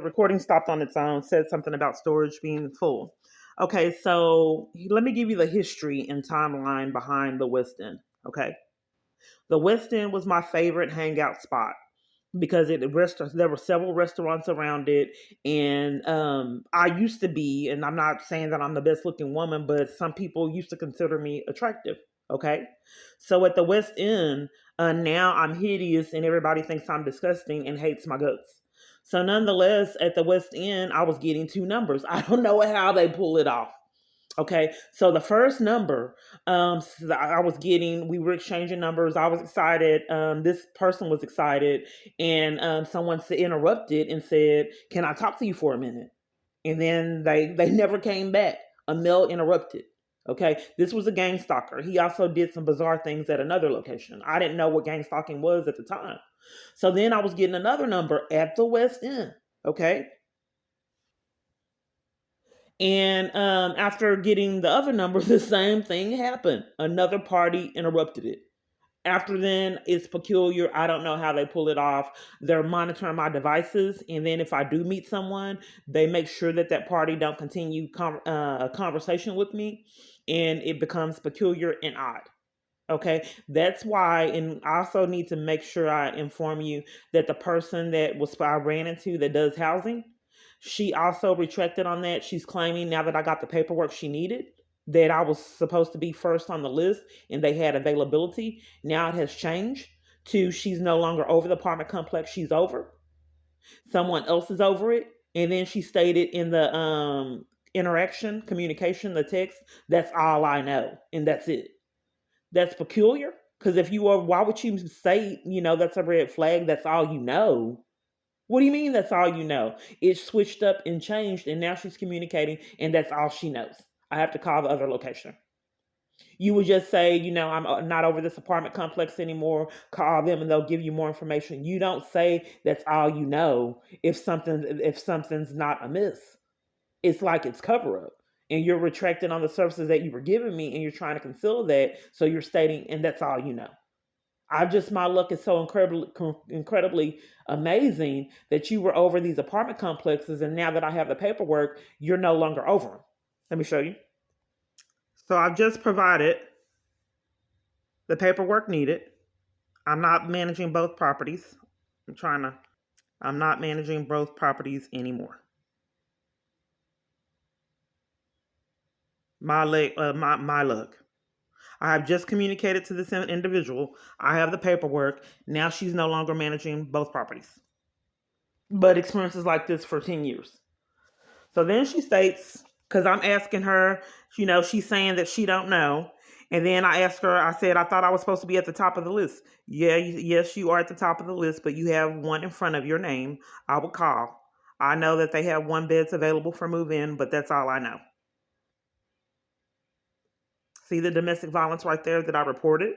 recording stopped on its own, said something about storage being full. Okay, so let me give you the history and timeline behind the West End. Okay, the West End was my favorite hangout spot because there were several restaurants around it, and I used to be, and I'm not saying that I'm the best looking woman, but some people used to consider me attractive. Okay, so at the West End, now I'm hideous, and everybody thinks I'm disgusting and hates my guts. So nonetheless, at the West End, I was getting two numbers. I don't know how they pull it off. Okay, so the first number, so I was getting, we were exchanging numbers. I was excited. This person was excited, and someone interrupted and said, "Can I talk to you for a minute?" And then they never came back. A male interrupted. Okay, this was a gang stalker. He also did some bizarre things at another location. I didn't know what gang stalking was at the time. So then I was getting another number at the West End. Okay, and after getting the other number, the same thing happened. Another party interrupted it. After then, it's peculiar. I don't know how they pull it off. They're monitoring my devices, and then if I do meet someone, they make sure that that party don't continue a conversation with me, and it becomes peculiar and odd. Okay, that's why, and I also need to make sure I inform you that the person that I ran into that does housing, she also retracted on that. She's claiming now that I got the paperwork she needed, that I was supposed to be first on the list and they had availability. Now it has changed to she's no longer over the apartment complex she's over. Someone else is over it. And then she stated in the communication, the text, that's all I know. And that's it. That's peculiar. Because if you are, why would you say, that's a red flag? That's all you know. What do you mean that's all you know? It switched up and changed, and now she's communicating, and that's all she knows. I have to call the other location. You would just say, I'm not over this apartment complex anymore. Call them, and they'll give you more information. You don't say that's all you know if something's not amiss. It's like it's cover up, and you're retracting on the services that you were giving me, and you're trying to conceal that. So you're stating, and that's all you know. My luck is so incredibly amazing that you were over these apartment complexes, and now that I have the paperwork, you're no longer over them. Let me show you. So I've just provided the paperwork needed. I'm not managing both properties. I'm not managing both properties anymore. My luck. I have just communicated to this individual. I have the paperwork. Now she's no longer managing both properties. But experiences like this for 10 years. So then she states, because I'm asking her, she's saying that she don't know. And then I asked her, I said, I thought I was supposed to be at the top of the list. Yeah, yes, you are at the top of the list, but you have one in front of your name. I will call. I know that they have 1 beds available for move-in, but that's all I know. See the domestic violence right there that I reported?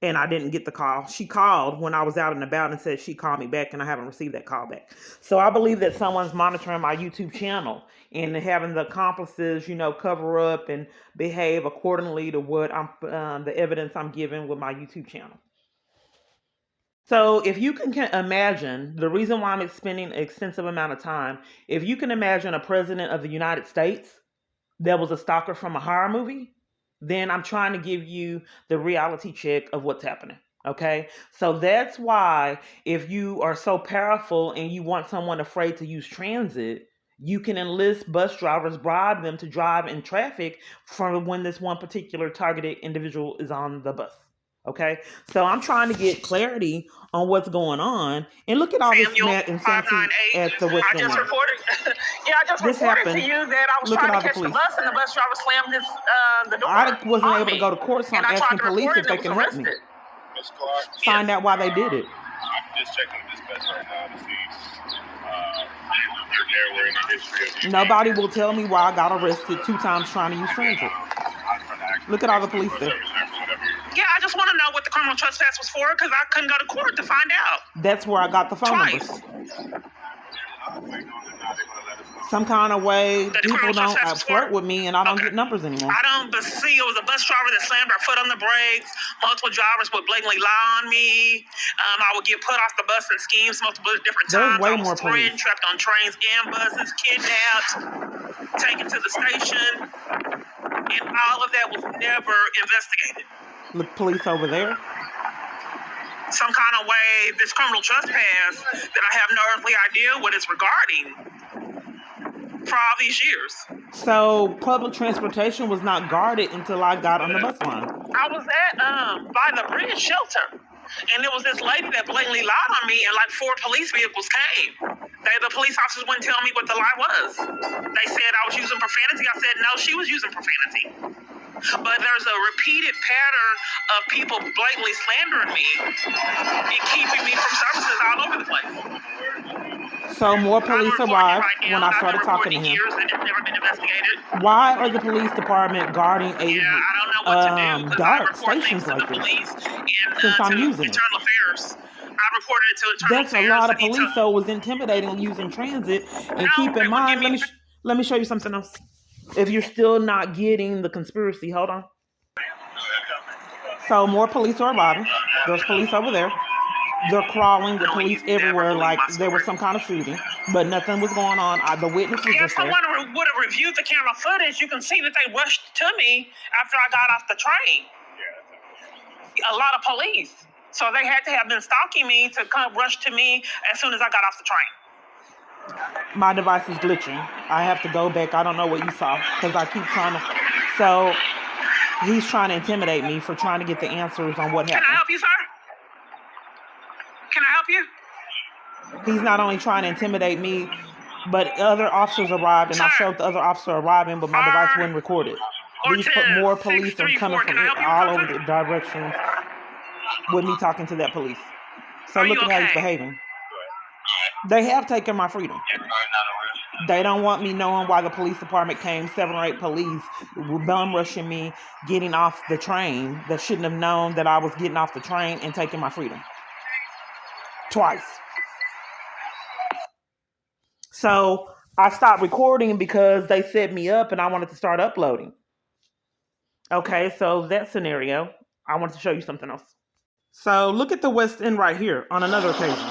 And I didn't get the call. She called when I was out and about and said she called me back, and I haven't received that call back. So I believe that someone's monitoring my YouTube channel and having the accomplices, cover up and behave accordingly to what the evidence I'm giving with my YouTube channel. So if you can imagine, the reason why I'm spending an extensive amount of time, if you can imagine a president of the United States that was a stalker from a horror movie, then I'm trying to give you the reality check of what's happening. Okay. So that's why if you are so powerful and you want someone afraid to use transit, you can enlist bus drivers, bribe them to drive in traffic from when this one particular targeted individual is on the bus. Okay. So I'm trying to get clarity on what's going on. And look at all this mad insanity at the West End. I just reported. Yeah, I just reported to you that I was trying to catch the bus and the bus driver slammed the door. I wasn't able to go to court, so I'm asking police if they can help me. Find out why they did it. I'm just checking dispatch right now to see if there were any history of Nobody will tell me why I got arrested 2 times trying to use transit. Look at all the police there. Yeah, I just want to know what the criminal trespass was for because I couldn't go to court to find out. That's where I got the phone numbers. some kind of way people don't flirt with me and I don't get numbers anymore. I don't see it was a bus driver that slammed her foot on the brakes. Multiple drivers would blatantly lie on me. I would get put off the bus in schemes multiple different times. There's way I was more threatened, police. trapped on trains and buses, kidnapped, taken to the station, and all of that was never investigated. Look, police over there. Some kind of way, this criminal trespass that I have no earthly idea what it's regarding for all these years. So public transportation was not guarded until I got on the bus line. I was at by the bridge shelter, and there was this lady that blatantly lied on me, and like 4 police vehicles came. The police officers wouldn't tell me what the lie was. They said I was using profanity. I said no, she was using profanity. But there's a repeated pattern of people blatantly slandering me and keeping me from services all over the place. So more police arrived when I started talking to him. Years and it's never been investigated. Why are the police department guarding I don't know what to do, dark stations like this? Since I'm using it. Internal Affairs. I reported it to Internal Affairs. That's a lot of police, so it was intimidating using transit. And keep in mind, let me show you something else. If you're still not getting the conspiracy, hold on. So more police are arriving. There's police over there. They're crawling with police everywhere like there was some kind of shooting, but nothing was going on. The witness was just there. If someone would have reviewed the camera footage, you can see that they rushed to me after I got off the train. A lot of police. So they had to have been stalking me to come rush to me as soon as I got off the train. My device is glitching. I have to go back. I don't know what you saw because I keep trying to. So he's trying to intimidate me for trying to get the answers on what happened. Can I help you, sir? Can I help you? He's not only trying to intimidate me, but other officers arrived, and I showed the other officer arriving, but my device wouldn't record it. These more police are coming from all over the directions with me talking to that police. So look at how he's behaving. They have taken my freedom. They don't want me knowing why the police department came. 7 or 8 police bum rushing me, getting off the train. That shouldn't have known that I was getting off the train and taking my freedom. Twice. So I stopped recording because they set me up and I wanted to start uploading. Okay, so that scenario, I wanted to show you something else. So look at the West End right here on another occasion.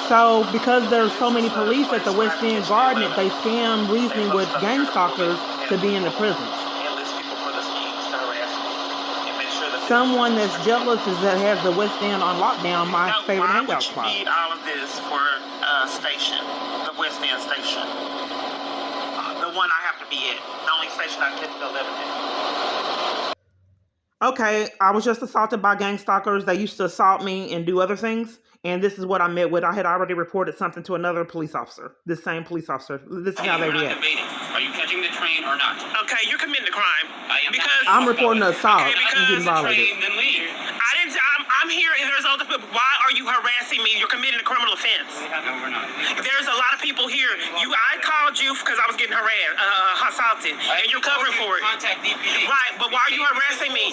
So because there's so many police at the West End guarding it, they scam reasoning with gang stalkers to be in the prisons. Someone that's jealous is that has the West End on lockdown, my favorite hangout spot. Why would you need all of this for station, the West End station? The one I have to be at, the only station I get to go live in. Okay, I was just assaulted by gang stalkers. They used to assault me and do other things. And this is what I met with. I had already reported something to another police officer. This same police officer. This is how they react. Are you catching the train or not? Okay, you're committing a crime. Because I'm reporting an assault and getting violated. I'm here and there's other people. Why are you harassing me? You're committing a criminal offense. No, we're not. There's a lot of people here. I called you because I was getting assaulted, and you're covering for it. Contact DPD. Right, but why are you harassing me?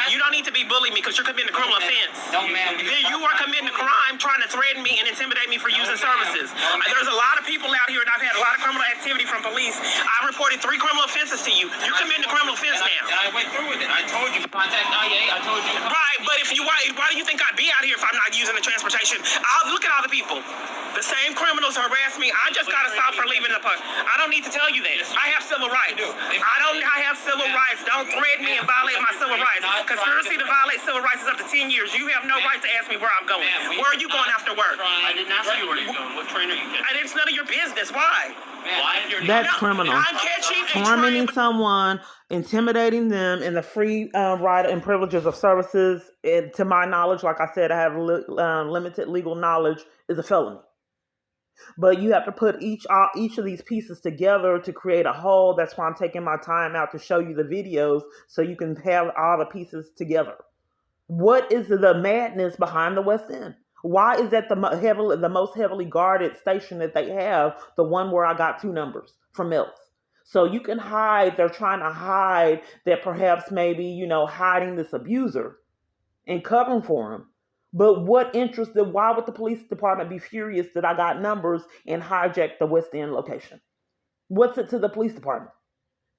You don't need to be bullying me because you're committing a criminal offense. No, ma'am. You are committing a crime trying to threaten me and intimidate me for using services. There's a lot of people out here, and I've had a lot of criminal activity from police. I reported 3 criminal offenses to you. You're committing a criminal offense now. I went through with it. I told you to contact IA. I told you. Right, but if you why do you think I'd be out here if I'm not using the transportation? I'll look at all the people. The same criminals harass me. I just got stopped for leaving the park. I don't need to tell you that. I have civil rights. I have civil rights. Don't threaten me and violate my civil rights. Conspiracy to violate civil rights is up to 10 years. You have no right to ask me where I'm going. Where are you going after work? I didn't ask you where you're going. What train are you catching? And it's none of your business. Why? That's criminal. I'm catching tormenting someone, intimidating them in the free right and privileges of services. And to my knowledge, like I said, I have limited legal knowledge, is a felony. But you have to put each of these pieces together to create a whole. That's why I'm taking my time out to show you the videos so you can have all the pieces together. What is the madness behind the West End? Why is that the most heavily guarded station that they have, the one where I got 2 numbers from else? So you can hide. They're trying to hide that perhaps maybe, hiding this abuser and covering for him. But why would the police department be furious that I got numbers and hijacked the West End location? What's it to the police department?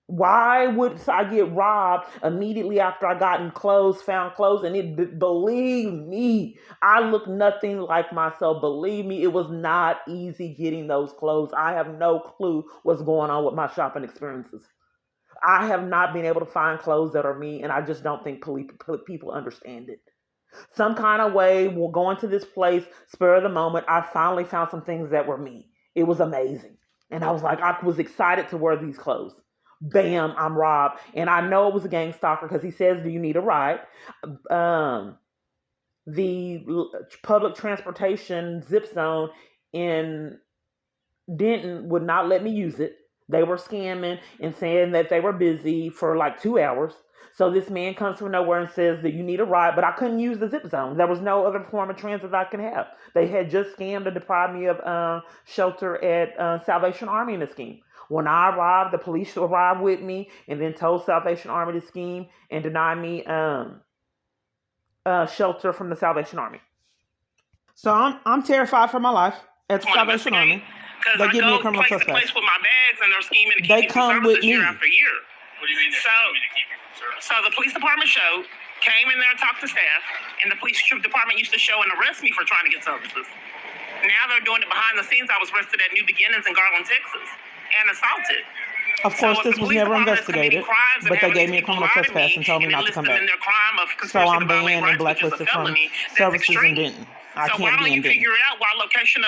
Why would I get robbed immediately after I found clothes? And believe me, I look nothing like myself. Believe me, it was not easy getting those clothes. I have no clue what's going on with my shopping experiences. I have not been able to find clothes that are me, and I just don't think people understand it. Some kind of way, we'll go into this place, spur of the moment. I finally found some things that were me. It was amazing. And I was excited to wear these clothes. Bam, I'm robbed. And I know it was a gang stalker because he says, do you need a ride? The public transportation zip zone in Denton would not let me use it. They were scamming and saying that they were busy for like 2 hours. So this man comes from nowhere and says that you need a ride, but I couldn't use the zip zone. There was no other form of transit I can have. They had just scammed to deprive me of shelter at Salvation Army in the scheme. When I arrived, the police arrived with me and then told Salvation Army to scheme and deny me shelter from the Salvation Army. So I'm terrified for my life at the Salvation Army. They give me a criminal trespass. Place with my bags and they're scheming to keep me from services year after year. What do you mean they're scheming to keep you from services? So the police department came in there and talked to staff, and the police department used to show and arrest me for trying to get services. Now they're doing it behind the scenes. I was arrested at New Beginnings in Garland, Texas, and assaulted. Of course, this was never investigated, but they gave me a criminal trespass and told me not to come back. So I'm banned and blacklisted from services in Denton. I can't be in Denton. So why don't you figure out why location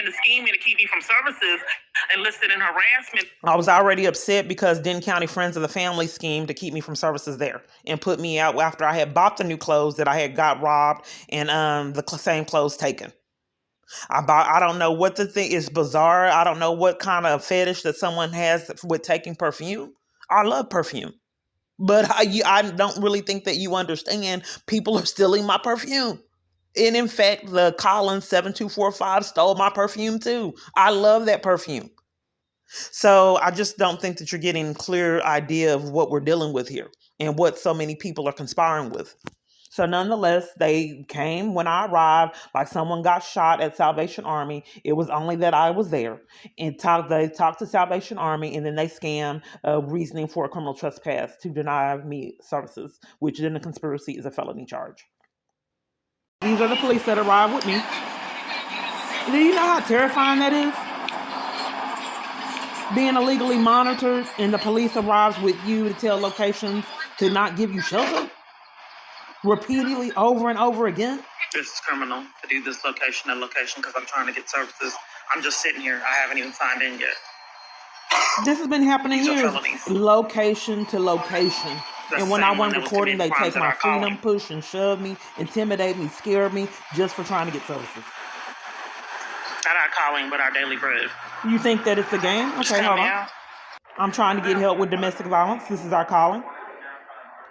is scheming to keep me from services and listed in harassment? I was already upset because Denton County Friends of the Family schemed to keep me from services there and put me out after I had bought the new clothes that I had got robbed and the same clothes taken. I don't know what the thing is. Bizarre. I don't know what kind of fetish that someone has with taking perfume. I love perfume, but I don't really think that you understand. People are stealing my perfume. And in fact, the Collins 7245 stole my perfume too. I love that perfume. So I just don't think that you're getting a clear idea of what we're dealing with here and what so many people are conspiring with. So nonetheless, they came when I arrived, like someone got shot at Salvation Army. It was only that I was there. And they talked to Salvation Army, and then they scammed reasoning for a criminal trespass to deny me services, which in a conspiracy is a felony charge. These are the police that arrived with me. Do you know how terrifying that is? Being illegally monitored, and the police arrives with you to tell locations to not give you shelter? Repeatedly over and over again? This is criminal to do this location and location because I'm trying to get services. I'm just sitting here. I haven't even signed in yet. This has been happening years. Location to location. And when I went recording, they take my freedom, push and shove me, intimidate me, scare me, just for trying to get services. Not our calling, but our daily bread. You think that it's a game? Okay, hold on. I'm trying to get help with domestic violence. This is our calling.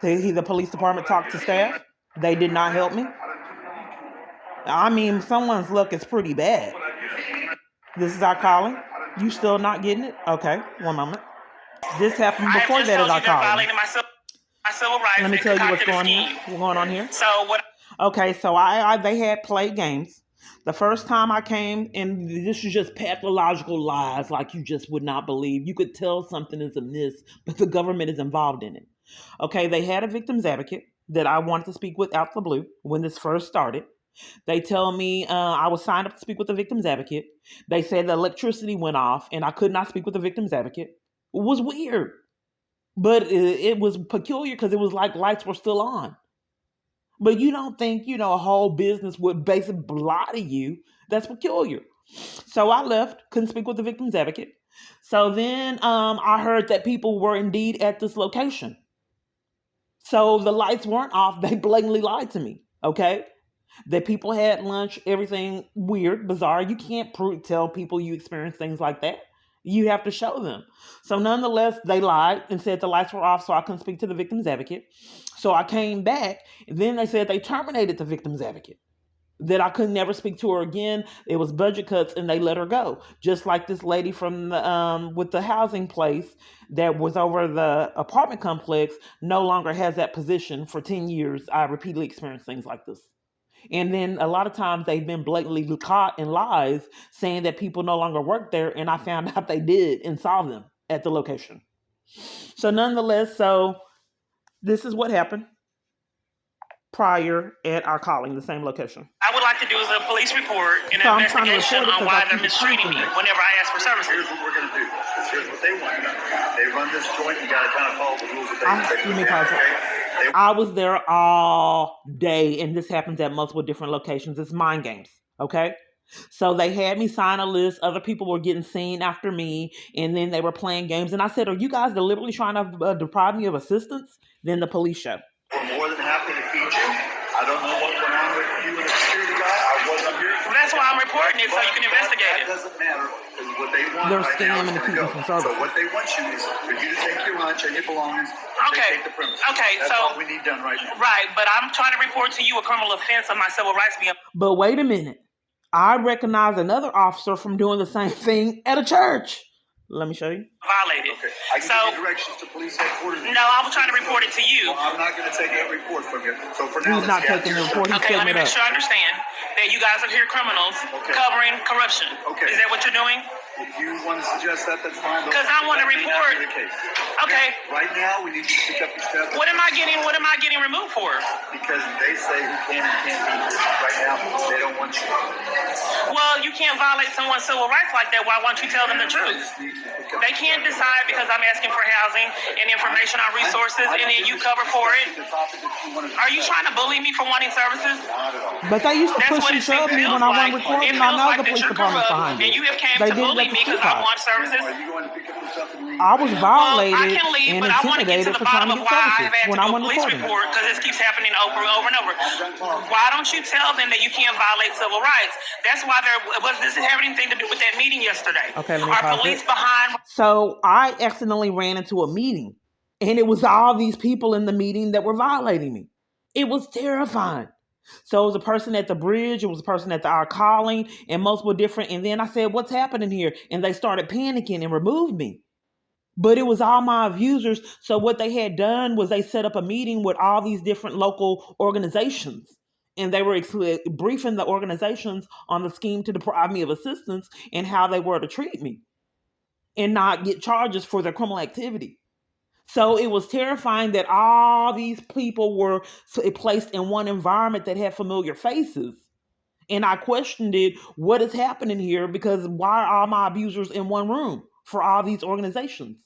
The police department talked to staff. They did not help me. I mean, someone's luck is pretty bad. This is our calling. You still not getting it? Okay, one moment. This happened before that is our calling. Let me tell you what's going on here. So what? Okay, so they had played games. The first time I came, and this is just pathological lies like you just would not believe. You could tell something is amiss, but the government is involved in it. Okay, they had a victim's advocate that I wanted to speak with out the blue when this first started. They tell me I was signed up to speak with the victim's advocate. They said the electricity went off and I could not speak with the victim's advocate. It was weird, but it was peculiar because it was like lights were still on. But you don't think, a whole business would basically lie to you. That's peculiar. So I left, couldn't speak with the victim's advocate. So then I heard that people were indeed at this location. So the lights weren't off. They blatantly lied to me, okay? That people had lunch, everything weird, bizarre. You can't tell people you experience things like that. You have to show them. So nonetheless, they lied and said the lights were off so I couldn't speak to the victim's advocate. So I came back, and then they said they terminated the victim's advocate. That I could never speak to her again. It was budget cuts and they let her go. Just like this lady from with the housing place that was over the apartment complex no longer has that position for 10 years. I repeatedly experienced things like this. And then a lot of times they've been blatantly caught in lies saying that people no longer work there. And I found out they did and saw them at the location. So nonetheless, this is what happened prior at our calling, the same location. I would like to do is a police report and So an I'm trying to investigation report it on 'cause why I they're keep it mistreating me confident. whenever I ask for services. Here's what we're going to do. Because here's what they want. They run this joint. You got to kind of follow the rules that they Let me pause it. I was there all day, and this happens at multiple different locations. It's mind games, okay? So they had me sign a list. Other people were getting seen after me, and then they were playing games. And I said, "Are you guys deliberately trying to deprive me of assistance?" Then the police show. We're more than happy to feed you. I don't know what went on with you and the security guy. I wasn't here. Well, that's why I'm reporting it, so you can investigate That it. doesn't matter. Because what they want They're right now scamming is to keep gonna me go. from service. So what they want you is for you to take your lunch and your belongings. And Okay. Take the premises. Okay, That's so- all we need done right now. Right, but I'm trying to report to you a criminal offense of my civil rights being But wait a minute. I recognize another officer from doing the same thing at a church. Let me show you. violated. Okay. I can So, give you directions to police headquarters. no, I was trying to report it to you. Well, I'm not going to take that report from you. So for now, He's not let's taking the report. He's Okay, let setting me it make up. sure I understand that you guys are here criminals Okay. covering corruption. Okay. Is that what you're doing? If you want to suggest that, that's fine. 'Cause I want to That may not report. be the case. Okay. Right now, we need you to pick up your steps. What am I getting removed for? Because they say who can and can't be here. Right now, they don't want you. Well, you can't violate someone's civil rights like that. Why won't you tell them the truth? They can't decide because I'm asking for housing and information on resources, and then you cover for it. Are you trying to bully me for wanting services? Not at all. But they used to That's push what and it shove me feels when I like. wasn't It recording. feels I know like the that police you're department's corrupt, behind and it. you have came They to did it bully at the me because school I house. want services. Are you going to pick up your stuff and leave? I was Well, I violated can leave, and but I want to get to intimidated the for trying bottom to of get why I services have had to when do I a wasn't police recording. report, because this keeps happening over and over and over. Why don't you tell them that you can't violate civil rights? That's why this didn't have anything to do with that meeting yesterday. Okay, let me Are pause police it. behind? So I accidentally ran into a meeting, and it was all these people in the meeting that were violating me. It was terrifying. So it was a person at the bridge, it was a person at our calling, and multiple different. And then I said, "What's happening here?" And they started panicking and removed me. But it was all my abusers. So what they had done was they set up a meeting with all these different local organizations. And they were briefing the organizations on the scheme to deprive me of assistance and how they were to treat me and not get charges for their criminal activity. So it was terrifying that all these people were placed in one environment that had familiar faces. And I questioned it, what is happening here? Because why are all my abusers in one room for all these organizations?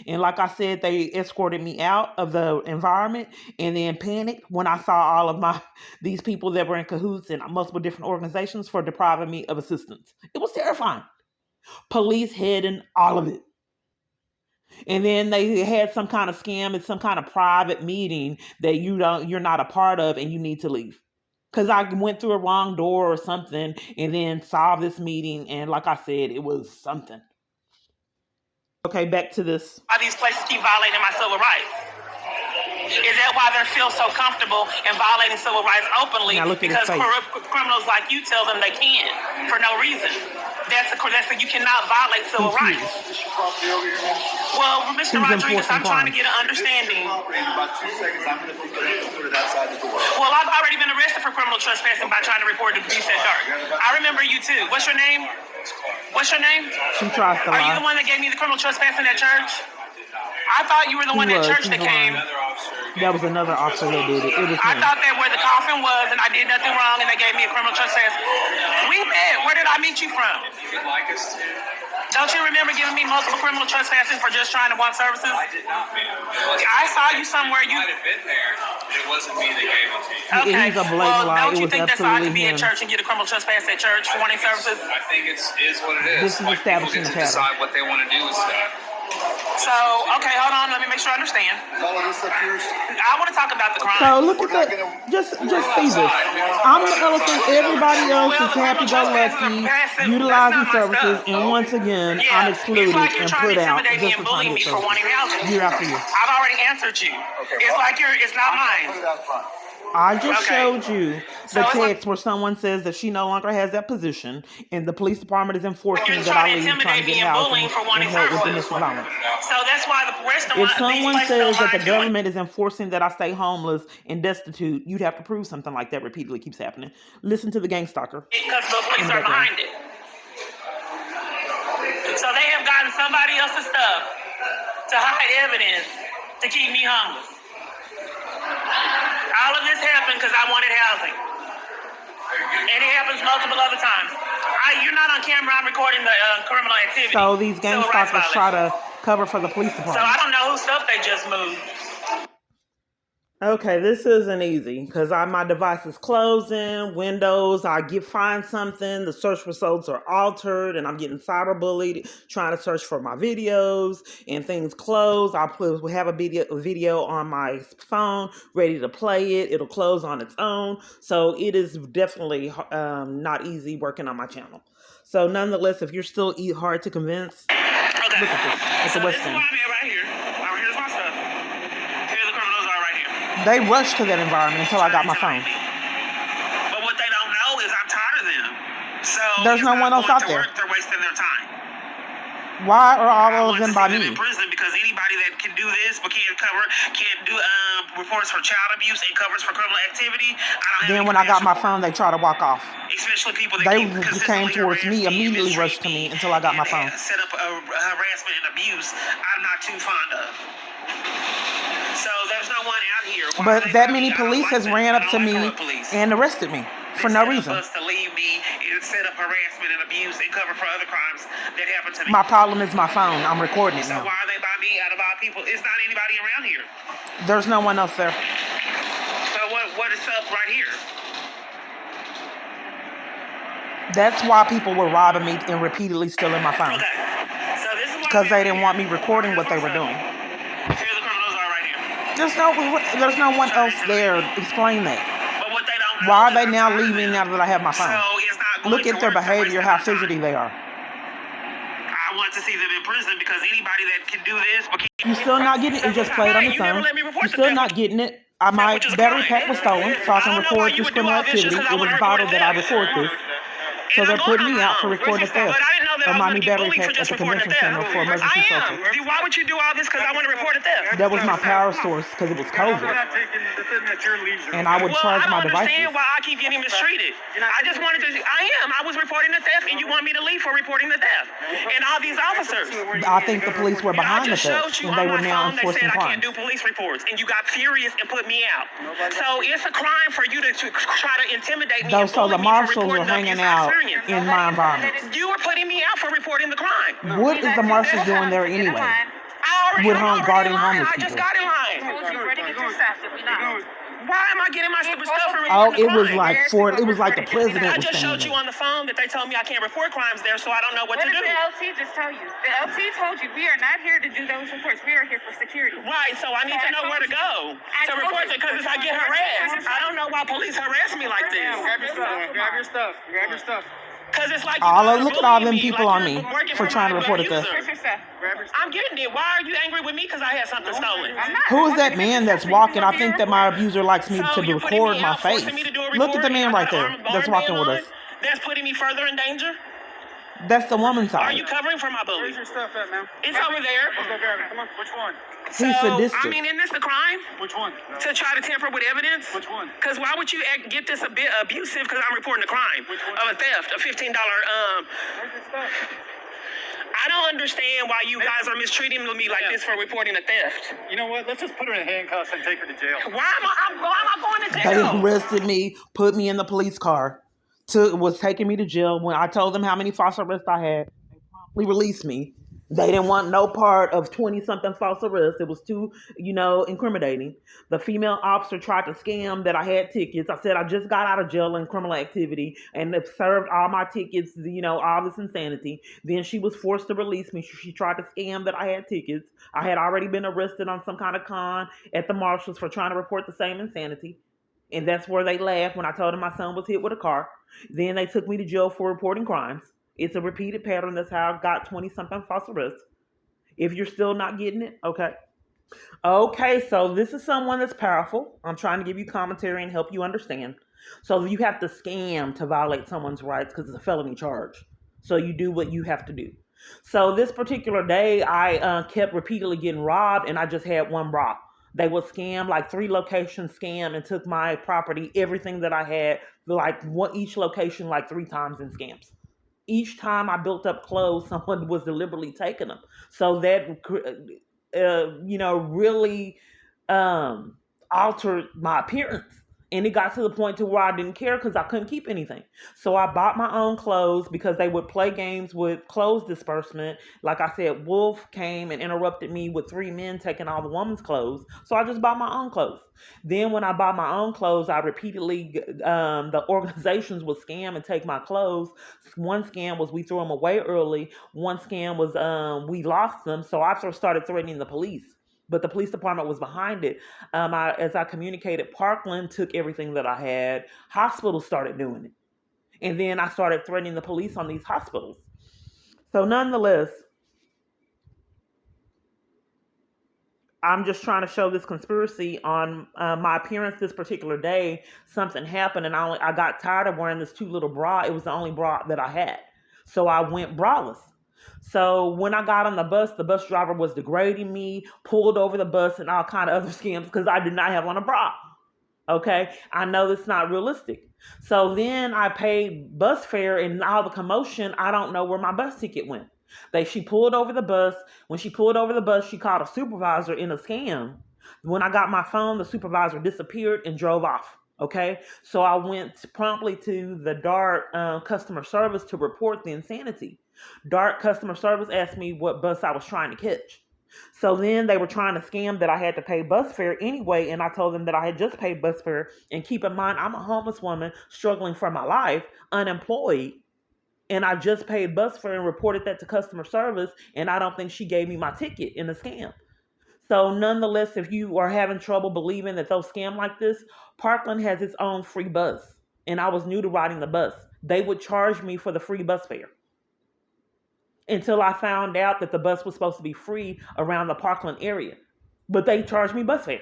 And like I said, they escorted me out of the environment and then panicked when I saw all of these people that were in cahoots in multiple different organizations for depriving me of assistance. It was terrifying. Police hidden all of it. And then they had some kind of scam. It's some kind of private meeting that you're not a part of and you need to leave. Because I went through a wrong door or something and then saw this meeting. And like I said, it was something. Okay, back to this. Why these places keep violating my civil rights? Is that why they feel so comfortable in violating civil rights openly? Now look at his Because face. criminals like you tell them they can for no reason. You cannot violate civil He's rights. Is this your property over here, man? Well, Mr. He's Rodriguez, I'm enforcing trying to crime. get an understanding. Property. In about 2 seconds, I'm going to pick it up and put it outside the door. Well, I've already been arrested for criminal trespassing by trying to report the abuse at dark. I remember you too. What's your name? What's your name? She tries to Are you the lie. one that gave me the criminal trespassing at church? I thought you were the one at church He's that came. lying. That was another officer that did it. It was I him. thought that where the coffin was and I did nothing wrong and they gave me a criminal trespass. We met. Where did I meet you from? If you'd like us to. Don't you remember giving me multiple criminal trespassing for just trying to want services? I did not, man. I saw you somewhere. You might have been there. It wasn't me that gave it to you. okay? He's a blatant Well, lie. don't It you was think that's I absolutely could be him. at church and get a criminal trespass at church for wanting services? I think it is what it is. This is establishing people the get to pattern. decide what they want to do with stuff. So, okay, hold on. Let me make sure I understand. Follow this up yours. I want to talk about the crime. So look at that. Just see this. I'm the elephant. Everybody else is happy-go-lucky, utilizing services, and once again, Yeah, I'm excluded it's like you're and trying put to out intimidate me just and for trying bully to me get for wanting services. housing. Year after year. I've already answered you. Okay, It's well, like it's not Put mine. it out front. I just Okay. showed you So the it's like text where someone says that she no longer has that position, and the police department is enforcing you're that I trying to leave, trying to intimidate get me and bullying housing for and wanting help with services. domestic violence. So that's why the rest of If these someone places don't says that the mind doing it. government is enforcing that I stay homeless and destitute, you'd have to prove something like that repeatedly keeps happening. Listen to the gang stalker Because the police in the are background. behind it. So they have gotten somebody else's stuff to hide evidence to keep me homeless. All of this happened because I wanted housing. And it happens multiple other times. You're not on camera. I'm recording the criminal activity. So these gang Civil rights stalkers try violation. to cover for the police So I department. don't know whose stuff they just moved. Okay, this isn't easy because my device is closing. Windows, find something. The search results are altered, and I'm getting cyberbullied trying to search for my videos, and things close. We have a video on my phone ready to play it. It'll close on its own. So it is definitely not easy working on my channel. So nonetheless, if you're still hard to convince, Okay. look at this. It's So a this West is End. why I'm at right here. Here's my stuff. Here the criminals are right here. They rushed to that environment until I got my phone. But what they don't know is I'm tired of them. So There's no one else out there. They're wasting their time. Why are I all of want them to by see them me? in prison because anybody that can do this but can't do reports for child abuse and covers for criminal activity. Then when I got my phone, they try to walk off. Especially people that They keep came consistently towards me, harass immediately mistreat rushed to me until I got my phone. Set up harassment and abuse. I'm not too fond of. So there's no one out here. But that many police has ran up to me and arrested me for no reason. Us to leave me and set up harassment and abuse and cover for other crimes that happen to me. My problem is my phone. I'm recording it So now. why are they by me out of all people? It's not anybody around here. There's no one else there. So what is up right here? That's why people were robbing me and repeatedly stealing my phone. Okay. So this is why Because they didn't want me recording what they were doing. Here the criminals are right here. There's no one else there. Explain that. But what they don't know Why are is they I'm now tired of leaving them. now that I have my phone? So it's not going Look to at their work. They're behavior, wasting how their time. fidgety they are. I want to see them in prison because anybody that can do this but You still not getting it? It just played on its own. You still not getting it? My battery pack was stolen, so I can record this criminal activity. It was vital that I record this. So they're putting me out for recording theft of my new battery pack at the convention center for emergency shelter. Why would you do all this? Because I want to report a theft. That was my power source because it was COVID. And I would charge my devices. I don't understand why I keep getting mistreated. I just wanted to. I was reporting the theft, and you want me to leave for reporting the theft. And all these officers. I think the police were behind the theft, and they were now enforcing I crimes. can't do police reports, and you got furious and put me out. So it's a crime for you to try to intimidate me. So the marshals are hanging out in my environment. You were putting me out for reporting the crime. What is the marshals doing there anyway? With guarding homeless people. I just got in line. Why am I getting my stupid stuff for Oh, reporting it was crime? like it was like the president I was just showed standing you on the phone that they told me I can't report crimes there, so I don't know what to do. What did the LT just tell you? The LT told you we are not here to do those reports. We are here for security. Right, so I need to know where to go to report it because I get harassed. I don't know why police harass me like this. Grab your stuff. Grab your stuff. Grab your stuff. Because it's like look at all them people on me for trying to report it. Where's your stuff? I'm getting it. Why are you angry with me because I had something stolen? I'm not. Who is that man that's walking? I think that my abuser likes me to you're putting record me my out, face. forcing me to do a Look at report, the man and I right got there an that's armband walking with on? us. That's putting me further in danger? That's the woman's Are side. you covering for my bully? Where's your stuff at, ma'am? It's over there. Let's go grab it. Come on. Which one? He's sadistic. I mean, isn't this a crime? Which one? To try to tamper with evidence? Which one? Because why would you get this a bit abusive because I'm reporting a crime Which one? of a theft, a $15 Where's your stuff? I don't understand why you guys are mistreating me like this for reporting a theft. You know what? Let's just put her in handcuffs and take her to jail. Why am I going to They jail? arrested me, put me in the police car, was taking me to jail. When I told them how many false arrests I had, they promptly released me. They didn't want no part of 20-something false arrests. It was too, incriminating. The female officer tried to scam that I had tickets. I said I just got out of jail in criminal activity and it served all my tickets, all this insanity. Then she was forced to release me. She tried to scam that I had tickets. I had already been arrested on some kind of con at the marshals for trying to report the same insanity. And that's where they laughed when I told them my son was hit with a car. Then they took me to jail for reporting crimes. It's a repeated pattern. That's how I got 20-something false arrests. If you're still not getting it, okay. Okay, so this is someone that's powerful. I'm trying to give you commentary and help you understand. So you have to scam to violate someone's rights because it's a felony charge. So you do what you have to do. So this particular day, I kept repeatedly getting robbed, and I just had one rob. They would scam like 3 locations, scam and took my property, everything that I had, like each location like 3 times in scams. Each time I built up clothes, someone was deliberately taking them. So that really um, altered my appearance. And it got to the point to where I didn't care because I couldn't keep anything. So I bought my own clothes because they would play games with clothes disbursement. Like I said, Wolf came and interrupted me with 3 men taking all the woman's clothes. So I just bought my own clothes. Then when I bought my own clothes, I repeatedly, the organizations would scam and take my clothes. One scam was we threw them away early. One scam was we lost them. So I started threatening the police, but the police department was behind it. As I communicated, Parkland took everything that I had. Hospitals started doing it. And then I started threatening the police on these hospitals. So nonetheless, I'm just trying to show this conspiracy on my appearance this particular day. Something happened, and I got tired of wearing this too little bra. It was the only bra that I had. So I went braless. So when I got on the bus driver was degrading me, pulled over the bus, and all kind of other scams because I did not have on a bra. Okay, I know that's not realistic. So then I paid bus fare, and all the commotion, I don't know where my bus ticket went. She pulled over the bus. When she pulled over the bus, she called a supervisor in a scam. When I got my phone, the supervisor disappeared and drove off. Okay, so I went promptly to the DART customer service to report the insanity. DART customer service asked me what bus I was trying to catch. So then they were trying to scam that I had to pay bus fare anyway, and I told them that I had just paid bus fare. And keep in mind, I'm a homeless woman struggling for my life, unemployed, and I just paid bus fare and reported that to customer service, and I don't think she gave me my ticket in the scam. So nonetheless, if you are having trouble believing that they'll scam like this, Parkland has its own free bus, and I was new to riding the bus. They would charge me for the free bus fare until I found out that the bus was supposed to be free around the Parkland area. But they charged me bus fare.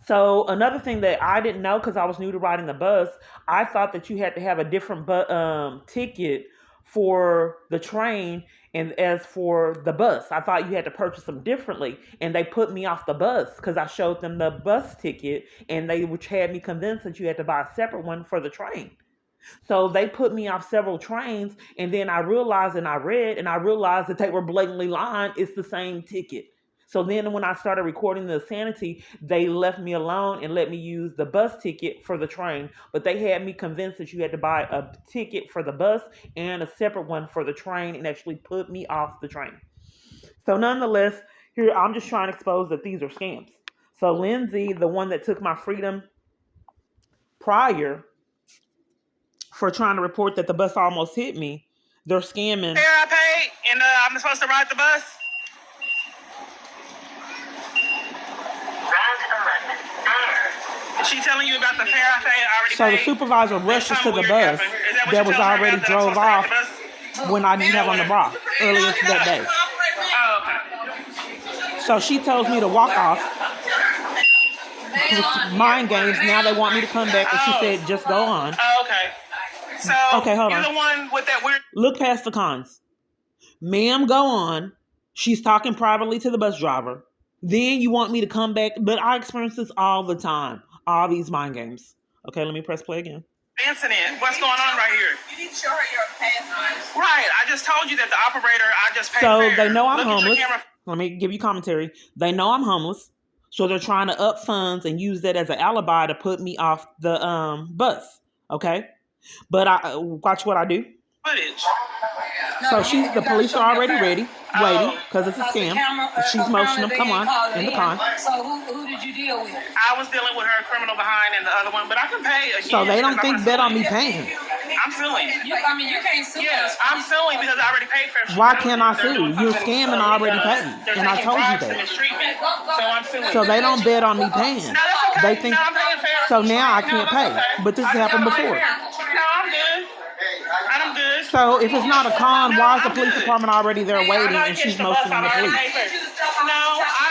So another thing that I didn't know because I was new to riding the bus, I thought that you had to have a different ticket for the train and as for the bus. I thought you had to purchase them differently. And they put me off the bus because I showed them the bus ticket and they had me convinced that you had to buy a separate one for the train. So they put me off several trains, and then I realized and I realized that they were blatantly lying. It's the same ticket. So then when I started recording the insanity, they left me alone and let me use the bus ticket for the train. But they had me convinced that you had to buy a ticket for the bus and a separate one for the train and actually put me off the train. So nonetheless, here I'm just trying to expose that these are scams. So Lindsay, the one that took my freedom prior, for trying to report that the bus almost hit me, they're scamming. Fare I paid, and I'm supposed to ride the bus. Is she telling you about the fare I already So paid? the supervisor rushes to the bus that was already drove off when I didn't have on the bra earlier to that day. Oh, okay. So she tells me to walk off. Mind games. Now they want me to come back, and she said, just go on. Oh, okay. So Okay, hold you're on. the one with that weird. Look past the cons. Ma'am, go on. She's talking privately to the bus driver. Then you want me to come back, but I experience this all the time. All these mind games. Okay, let me press play again. Incident. What's going on right here? You need to show her your passport. Right. I just told you that the operator. I just paid So fare. they know I'm Look at your homeless. camera. Let me give you commentary. They know I'm homeless, so they're trying to up funds and use that as an alibi to put me off the bus. Okay, but I watch what I do. Footage. So the police are already ready, waiting, because it's a scam. She's motioning them, come on, in the con. So who did you deal with? I was dealing with her criminal behind and the other one, but I can pay again. So they don't because think I'm bet on me suing. paying. I'm suing. You can't sue Yes, us. I'm suing because I already paid for it. Why can't I sue? You're scamming already paid, They're and I taking told you bribes and that. mistreatment. So I'm suing. So they don't bet on me paying. No, that's okay. They think No, I'm paying fair. so. Now I No, can't that's pay, okay. but this has happened before. No, I'm good. I'm good. So if it's not a con, why is the I'm police good. department already there waiting and she's motioning the police? No, I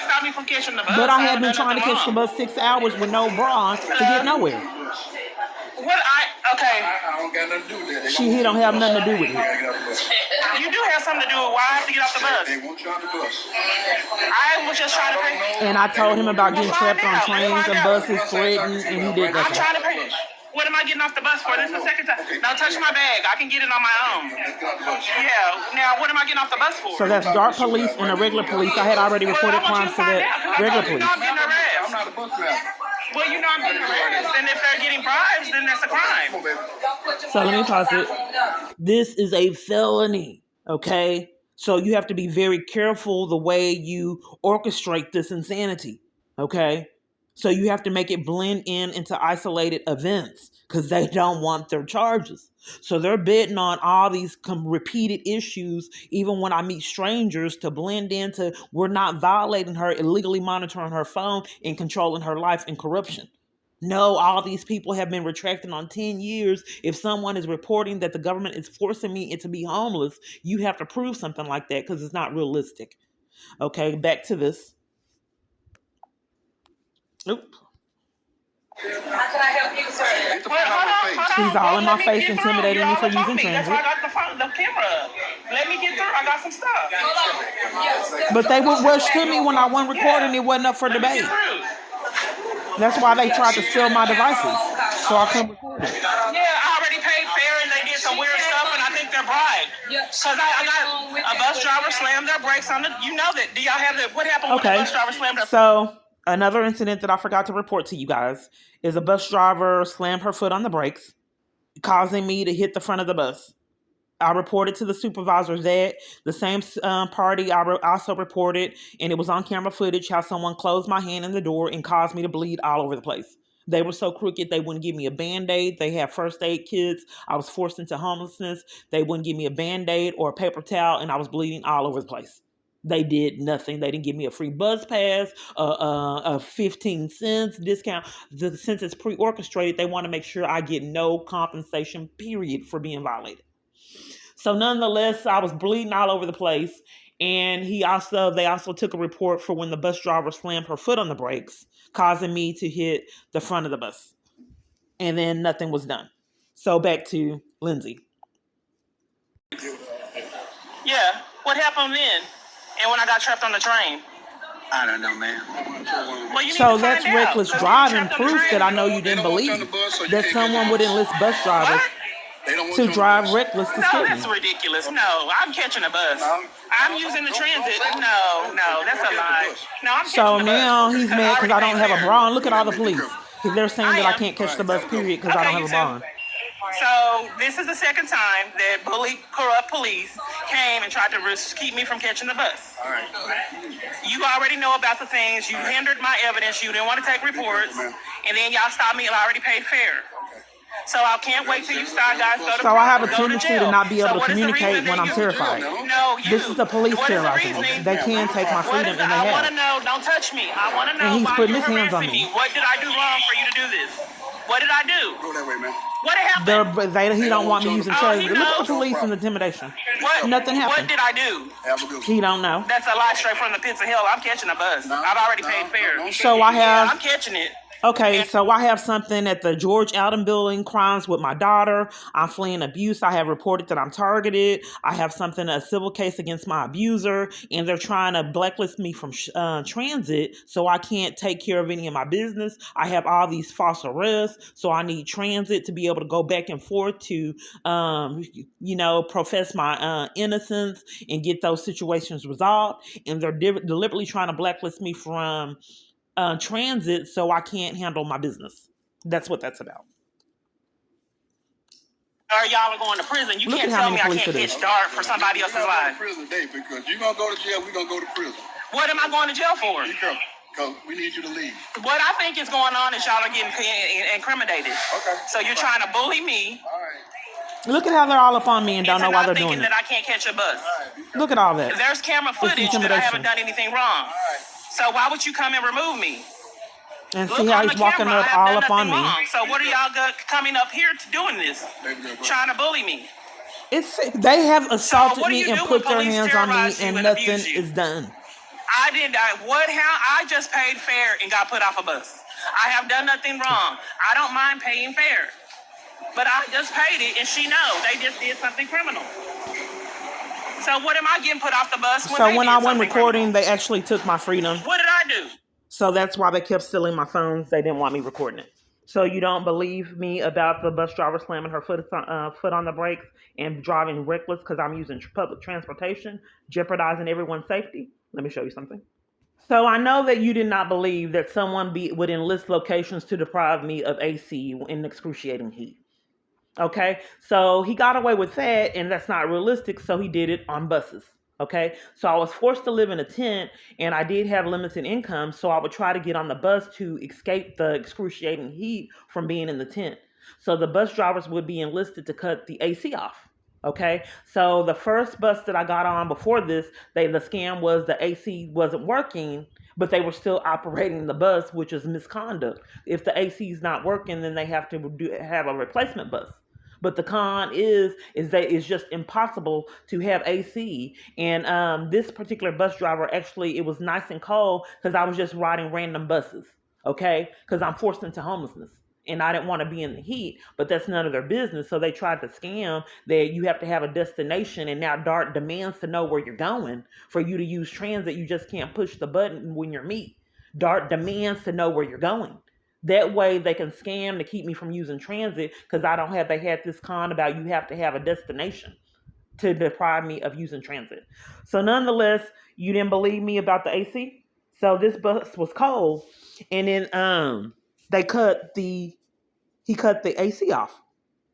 stop me from catching the bus. But I had haven't been done trying to nothing catch the wrong. bus 6 hours with no bra on to get nowhere. Okay. I don't got nothing to do with that. He don't have nothing to do with it. You do have something to do with why I have to get off the bus. They want you on the bus. I was just trying to pay. And I told him about getting Well, trapped find on out. trains Let's and find out. buses, threatened, and he did I'm nothing. trying to pay. What am I getting off the bus for? This is the second time. Now touch my bag. I can get it on my own. Let's get on the bus. Yeah. Now what am I getting off the bus for? So that's dark police and the regular police. I had already reported crimes to the regular police. I'm getting harassed. I'm not a bus driver. Well, you know I'm getting harassed. And if they're getting bribes, then that's a crime. Come on, baby. So let me pause it. This is a felony, okay? So you have to be very careful the way you orchestrate this insanity, okay? So you have to make it blend into isolated events because they don't want their charges. So they're betting on all these repeated issues, even when I meet strangers, to blend into we're not violating her, illegally monitoring her phone, and controlling her life and corruption. No, all these people have been retracting on 10 years. If someone is reporting that the government is forcing me to be homeless, you have to prove something like that because it's not realistic. Okay, back to this. Oop. How can I help you, sir? He's all in my face, intimidating me for using That's transit. why I got the camera. Let me get through. I got some stuff. But they would rush to me when I wasn't recording. It wasn't up for debate. That's why they tried to steal my devices, so I couldn't record it. Yeah, I already paid fair and they did some weird stuff and I think they're bribed. Because I got a bus driver slammed their brakes on the, you know that. Do y'all have the, what happened when the bus driver slammed their So another incident that I forgot to report to you guys is a bus driver slammed her foot on the brakes, causing me to hit the front of the bus. I reported to the supervisor that the same party I also reported, and it was on camera footage how someone closed my hand in the door and caused me to bleed all over the place. They were so crooked, they wouldn't give me a Band-Aid. They had first aid kits. I was forced into homelessness. They wouldn't give me a Band-Aid or a paper towel, and I was bleeding all over the place. They did nothing. They didn't give me a free bus pass, a 15 cents discount. Since it's pre-orchestrated, they want to make sure I get no compensation, period, for being violated. So nonetheless, I was bleeding all over the place. And they also took a report for when the bus driver slammed her foot on the brakes, causing me to hit the front of the bus. And then nothing was done. So back to Lindsay. Yeah, what happened then? And when I got trapped on the train? I don't know, man. Well, you need So to that's find out. reckless So you driving trapped on the proof train? that I know you didn't believe that someone would enlist bus drivers to drive reckless to No, scare that's me. ridiculous. No, I'm catching a bus. I'm using the transit. No, that's a lie. No, I'm catching So the bus. now he's mad because I don't have a fare. bra on. Look at all the police. They're saying that I can't catch the bus, period, because I don't have a bra on. So this is the second time that corrupt police came and tried to keep me from catching the bus. All right. You already know about the things. You hindered my evidence. You didn't want to take reports. And then y'all stopped me and I already paid fare. So I can't wait till you start, guys. So I have a tendency to not be able to communicate when I'm terrified. No, you. This is the police What is the terrorizing me. reasoning? They can take my What freedom, is and they I want to have. know. Don't touch me. I want to know And he's why putting you're his hands on harassing me. What did I do wrong for you to do this? What did I do? Go that way, man. What happened? He don't want me using Oh, charges. he Look at the knows. police and intimidation. What? Nothing What happened. did I do? Have a good one. He don't know. That's a lie straight from the pits of hell. I'm catching a bus. I've already paid fare. So I Yeah, I'm have. catching it. Okay, so I have something at the George Alden building, crimes with my daughter. I'm fleeing abuse. I have reported that I'm targeted. I have something, a civil case against my abuser, and they're trying to blacklist me from transit so I can't take care of any of my business. I have all these false arrests, so I need transit to be able to go back and forth to, profess my innocence and get those situations resolved. And they're deliberately trying to blacklist me from transit so I can't handle my business. That's what that's about. Or y'all are going to prison. You Look can't at how tell me many I can't police it catch is. dart for somebody else's You're not going life. to prison today because you're going to go to jail. We're going to go to prison. What am I going to jail for? Be careful because we need you to leave. What I think is going on is y'all are getting incriminated. Okay. So you're trying to bully me. All right. Look at how they're all up on me and don't know why they're doing thinking it. that I can't catch a bus. Look at all that. There's camera footage that I haven't done anything wrong. So why would you come and remove me? And Look see how on he's the walking camera. I up haven't all done up on nothing me. wrong. So what are y'all coming up here to doing this? Trying to bully me. They have assaulted what do me you and do put when their police hands on me terrorize you and and nothing abuse you? is done. I didn't. I just paid fare and got put off a bus. I have done nothing wrong. I don't mind paying fare, but I just paid it, and she knows they just did something criminal. So what am I getting put off the bus when So they when did I went something recording, criminal? they actually took my freedom. What did I do? So that's why they kept stealing my phones. They didn't want me recording it. So you don't believe me about the bus driver slamming her foot on the brakes and driving reckless because I'm using public transportation, jeopardizing everyone's safety? Let me show you something. So I know that you did not believe that someone would enlist locations to deprive me of AC in excruciating heat. Okay, so he got away with that, and that's not realistic. So he did it on buses. Okay, so I was forced to live in a tent, and I did have limited income, so I would try to get on the bus to escape the excruciating heat from being in the tent. So the bus drivers would be enlisted to cut the AC off. Okay, so the first bus that I got on before this, the scam was the AC wasn't working, but they were still operating the bus, which is misconduct. If the AC is not working, then they have to have a replacement bus. But the con is that it's just impossible to have AC. And this particular bus driver, actually, it was nice and cold because I was just riding random buses. Okay, because I'm forced into homelessness. And I didn't want to be in the heat, but that's none of their business. So they tried to scam that you have to have a destination, and now DART demands to know where you're going. For you to use transit, you just can't push the button when you're meet. DART demands to know where you're going. That way they can scam to keep me from using transit because they had this con about you have to have a destination to deprive me of using transit. So nonetheless, you didn't believe me about the AC. So this bus was cold, and then he cut the AC off.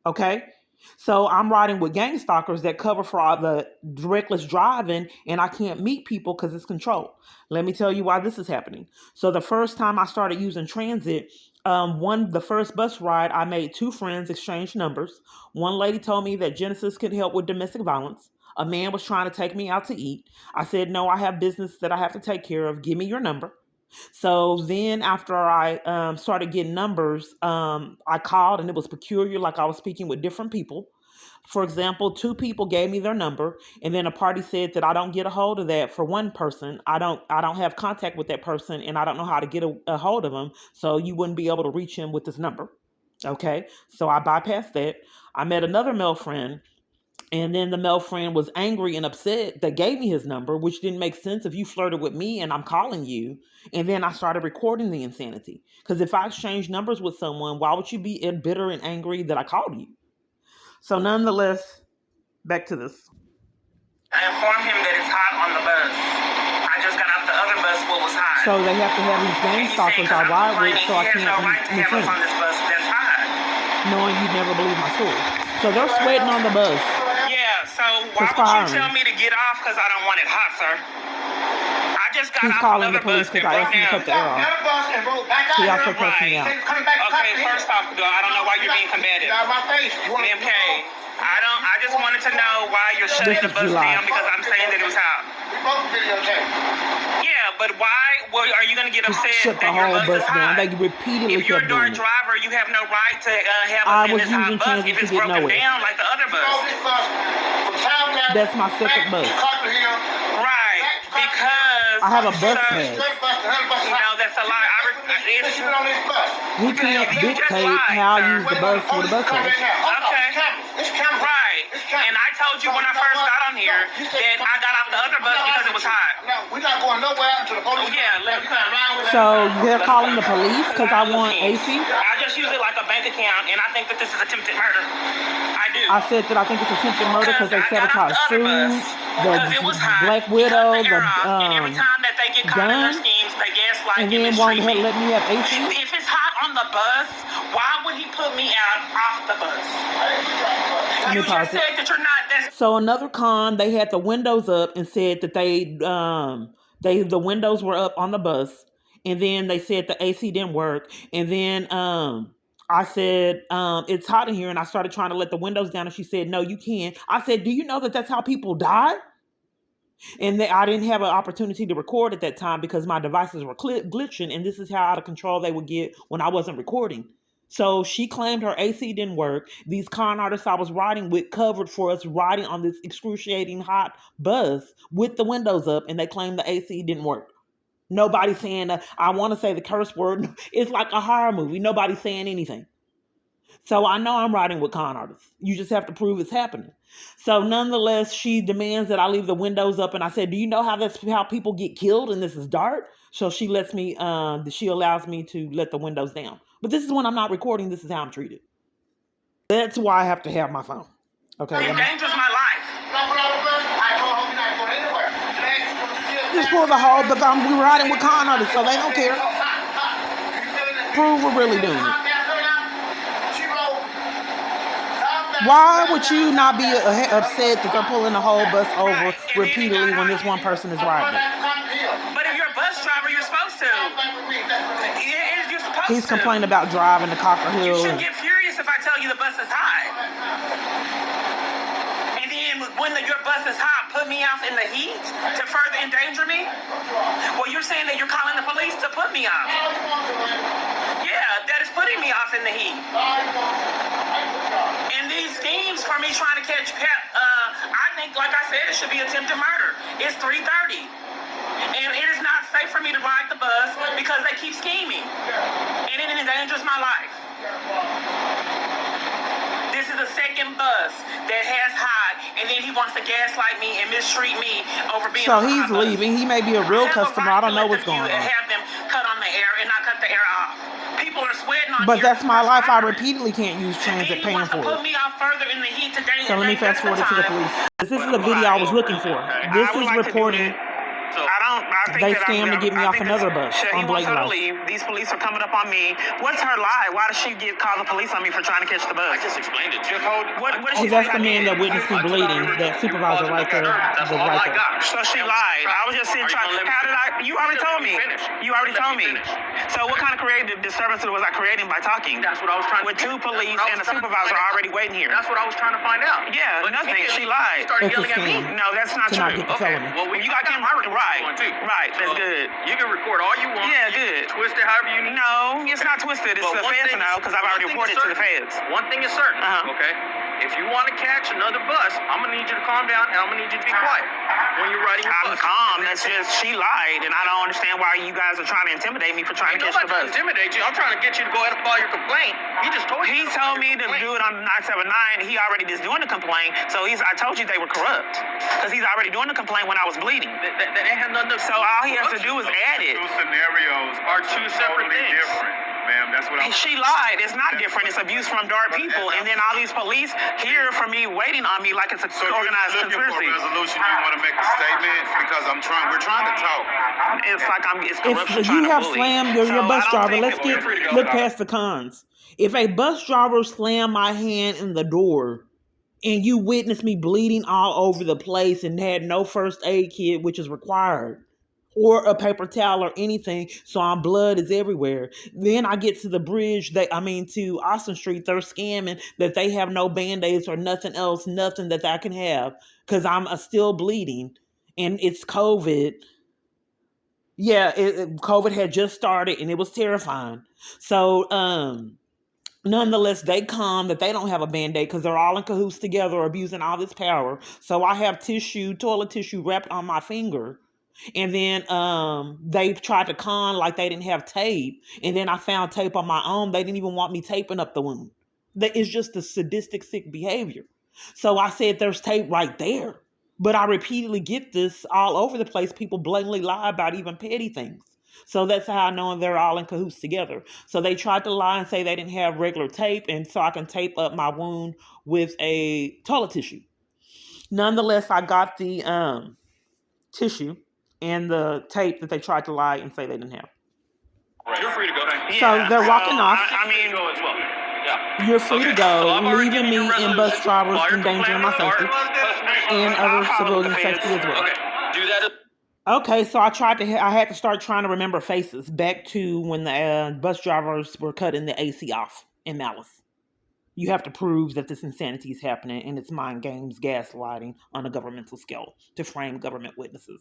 Okay. So I'm riding with gang stalkers that cover for all the reckless driving, and I can't meet people because it's controlled. Let me tell you why this is happening. So the first time I started using transit, the first bus ride, I made two friends exchange numbers. One lady told me that Genesis could help with domestic violence. A man was trying to take me out to eat. I said, no, I have business that I have to take care of. Give me your number. So then after I started getting numbers, I called and it was peculiar, like I was speaking with different people. For example, two people gave me their number, and then a party said that I don't get a hold of that for one person. I don't have contact with that person, and I don't know how to get a hold of him, so you wouldn't be able to reach him with this number. Okay, so I bypassed that. I met another male friend, and then the male friend was angry and upset that gave me his number, which didn't make sense if you flirted with me and I'm calling you. And then I started recording the insanity. Because if I exchange numbers with someone, why would you be bitter and angry that I called you? So nonetheless, back to this. I informed him that it's hot on the bus. I just got off the other bus what was hot. So they have to have these gang stalkers I ride with, so I can't no right to be have us on this bus that's hot. knowing you'd never believe my story. So they're sweating on the bus. Yeah, so why would you tell me to get off because I don't want it hot, sir? I just got He's off calling the another police bus because I asked him to cut the air off. He also cussed me out. Okay, first off, I don't know why you're being combative. MK, I just wanted to know why you're shutting the bus down because I'm saying that it was hot. Yeah, but why are you going to get upset Shut the that your whole bus bus is down. hot? They repeatedly If you're a kept doing DART it. driver, you have no right to have I us in was this hot using bus transit if to it's get broken nowhere. down like the other bus. That's my second bus. Right, because I have a bus pass. No, that's a lie. He can't dictate how I use the bus with a bus pass. Okay. Right. And I told you when I first got on here that I got off the other bus because it was hot. We're not going nowhere until the police. Yeah, let me come. So they're calling the police because I want AC? I just use it like a bank account, and I think that this is attempted murder. I do. I said that I think it's attempted murder because they sabotage food, the Black Widow, the and every time that they get caught in their gun, schemes, they gaslight and and then won't mistreat me. let me have AC? If it's hot on the bus, why would he put me out off the bus? You just said that you're not. So another con, they had the windows up and said that the windows were up on the bus, and then they said the AC didn't work, and then I said it's hot in here, and I started trying to let the windows down, and she said no, you can't. I said, do you know that that's how people die? And I didn't have an opportunity to record at that time because my devices were glitching, and this is how out of control they would get when I wasn't recording. So she claimed her AC didn't work. These con artists I was riding with covered for us riding on this excruciating hot bus with the windows up, and they claimed the AC didn't work. Nobody saying, I want to say the curse word. It's like a horror movie. Nobody's saying anything. So I know I'm riding with con artists. You just have to prove it's happening. So nonetheless, she demands that I leave the windows up. And I said, do you know how people get killed and this is dark? So she lets me, she allows me to let the windows down. But this is when I'm not recording. This is how I'm treated. That's why I have to have my phone. Okay. It endangers my life. Just pull the hole, but we're riding with con artists, so they don't care. Prove we're really doing it. Why would you not be upset that they're pulling the whole bus over repeatedly when this one person is riding it? But if you're a bus driver, you're supposed to. You're supposed He's complaining about driving to Cocker You Hill. should get furious if I tell you the bus is hot. And then when your bus is hot, put me out in the heat to further endanger me? Well, you're saying that you're calling the police to put me out. Yeah, that is putting me off in the heat. And these schemes for me trying to catch I think, like I said, it should be attempted murder. It's 3:30. And it is not safe for me to ride the bus because they keep scheming. And it endangers my life. This is the second bus that has hot, and then he wants to gaslight me and mistreat me over being So on the he's hot bus. leaving. He may be a real customer. I don't know what's going on. Have them cut on the air and not cut the air off. People are sweating on But here. that's my life. I repeatedly can't use transit paying for Put it. me out further in the heat today. So let me fast forward it to the police. This is the video I was looking for. This is reporting they scammed to get me off another bus on blatant lies. These police are coming up on me. What's her lie? Why does she call the police on me for trying to catch the bus? I just explained it. Just hold. What Oh, that's the man that witnessed me bleeding. That supervisor right there. So she lied. I was just sitting trying. How did I? You already told me. You already told me. So what kind of creative disturbance was I creating by talking? That's what I was trying to. With two police and a supervisor already waiting here. That's what I was trying to find out. Yeah, nothing. She lied. It's a scam. No, that's not to true. not get the felony. Well, you got camera. Right. That's good. You can record all you want. Yeah, good. Twist it however you need. No, it's not twisted. It's the feds now because I've already reported to the feds. One thing is certain. Okay. If you want to catch another bus, I'm gonna need you to calm down and I'm gonna need you to be quiet when you're riding your bus. I'm calm. That's just she lied, and I don't understand why you guys are trying to intimidate me for trying to catch the bus. Intimidate you. I'm trying to get you to go ahead and file your complaint. He just told you. He told me to do it on 979. He already is doing the complaint. So I told you they were corrupt because he's already doing the complaint when I was bleeding. That ain't had nothing to. So all he has to do is add it. Two scenarios are two separate things. Different. Ma'am, that's what I'm. She lied. It's not different. It's abuse from dark people. And then all these police here for me waiting on me like it's an organized conspiracy. For a resolution, you want to make a statement because we're trying to talk. It's like it's corruption. If you have slammed your bus driver, look past the cons. If a bus driver slammed my hand in the door and you witnessed me bleeding all over the place and had no first aid kit, which is required, or a paper towel or anything, so our blood is everywhere. Then I get to the bridge, to Austin Street, they're scamming that they have no Band-Aids or nothing else, nothing that I can have, because I'm still bleeding, and it's COVID. Yeah, COVID had just started, and it was terrifying. So, nonetheless, they come that they don't have a Band-Aid because they're all in cahoots together, abusing all this power. So I have toilet tissue wrapped on my finger. And then they tried to con like they didn't have tape. And then I found tape on my own. They didn't even want me taping up the wound. It's just the sadistic, sick behavior. So I said, there's tape right there. But I repeatedly get this all over the place. People blatantly lie about even petty things. So that's how I know they're all in cahoots together. So they tried to lie and say they didn't have regular tape. And so I can tape up my wound with a toilet tissue. Nonetheless, I got the tissue and the tape that they tried to lie and say they didn't have. You're free to go. So they're walking off. Yeah. You're free to go, leaving me and bus drivers endangering my safety and other civilian safety as well. Do that. Okay, so I had to start trying to remember faces back to when the bus drivers were cutting the AC off in Malice. You have to prove that this insanity is happening, and it's mind games, gaslighting on a governmental scale to frame government witnesses.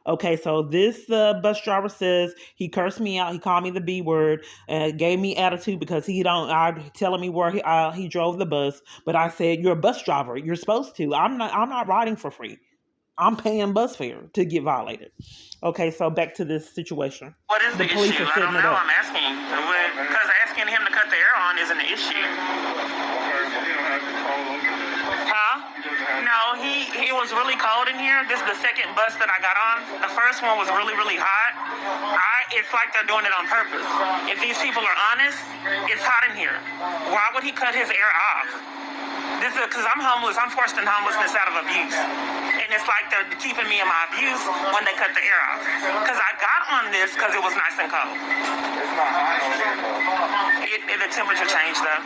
Okay, so this bus driver says he cursed me out. He called me the B word, gave me attitude because telling me where he drove the bus. But I said, "You're a bus driver. You're supposed to. I'm not. I'm not riding for free. I'm paying bus fare to get violated." Okay, so back to this situation. What is the police issue? are I setting don't it know. up. I'm asking. Because asking him to cut the air on isn't an issue. Okay, so he don't have control over this. Huh? He doesn't have No, it was really cold in here. This is the second bus that I got on. The first one was really, really hot. It's like they're doing it on purpose. If these people are honest, it's hot in here. Why would he cut his air off? This is because I'm homeless. I'm forced in homelessness out of abuse. And it's like they're keeping me in my abuse when they cut the air off. Because I got on this because it was nice and cold. It's not hot over here, though. The temperature changed, though.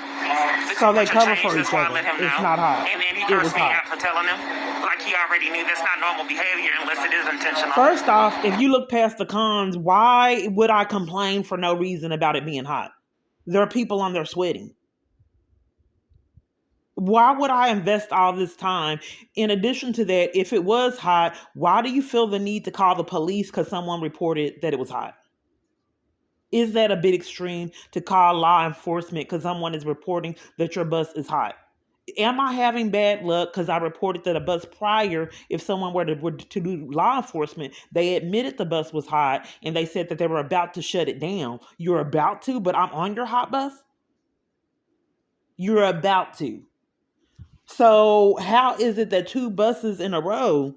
The So they temperature cover for changed, each that's why I other. let him It's know. not hot. And then he It was cursed me hot. out for telling him. Like he already knew that's not normal behavior unless it is intentional. First off, if you look past the cons, why would I complain for no reason about it being hot? There are people on there sweating. Why would I invest all this time? In addition to that, if it was hot, why do you feel the need to call the police because someone reported that it was hot? Is that a bit extreme to call law enforcement because someone is reporting that your bus is hot? Am I having bad luck because I reported that a bus prior, if someone were to do law enforcement, they admitted the bus was hot and they said that they were about to shut it down. You're about to, but I'm on your hot bus? You're about to. So how is it that two buses in a row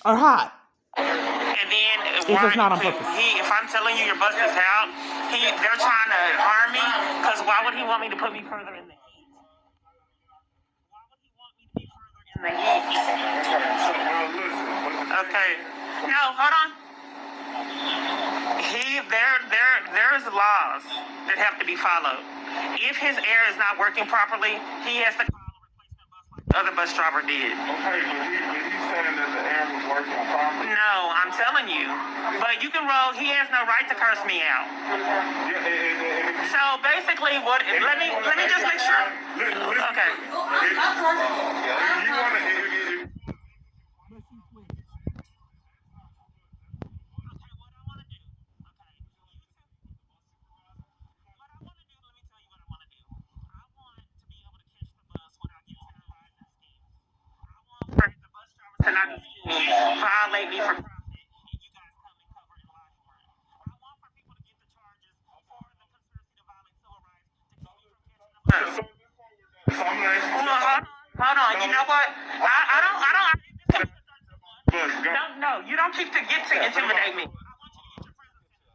are hot? And then If it's not on purpose. if I'm telling you your bus is out, they're trying to harm me. Because why would he want me to put me further in the heat? Why would he want me to be further in the heat? So, well, listen. Okay. No, hold on. There's laws that have to be followed. If his air is not working properly, he has to call a replacement bus like the other bus driver did. Okay, but he's saying that the air was working properly. No, I'm telling you. But you can roll. He has no right to curse me out. Yeah, and So basically, let me just make sure. Okay. If you want to, To not violate me for profit, and you guys come and cover and lie for it. I want for people to get the charges for the conspiracy to violate civil rights to keep me from catching the bus. so I'm gonna ask you. No, hold on. You know what? I don't. No, you don't keep to get to intimidate me. I want you to get your presence in.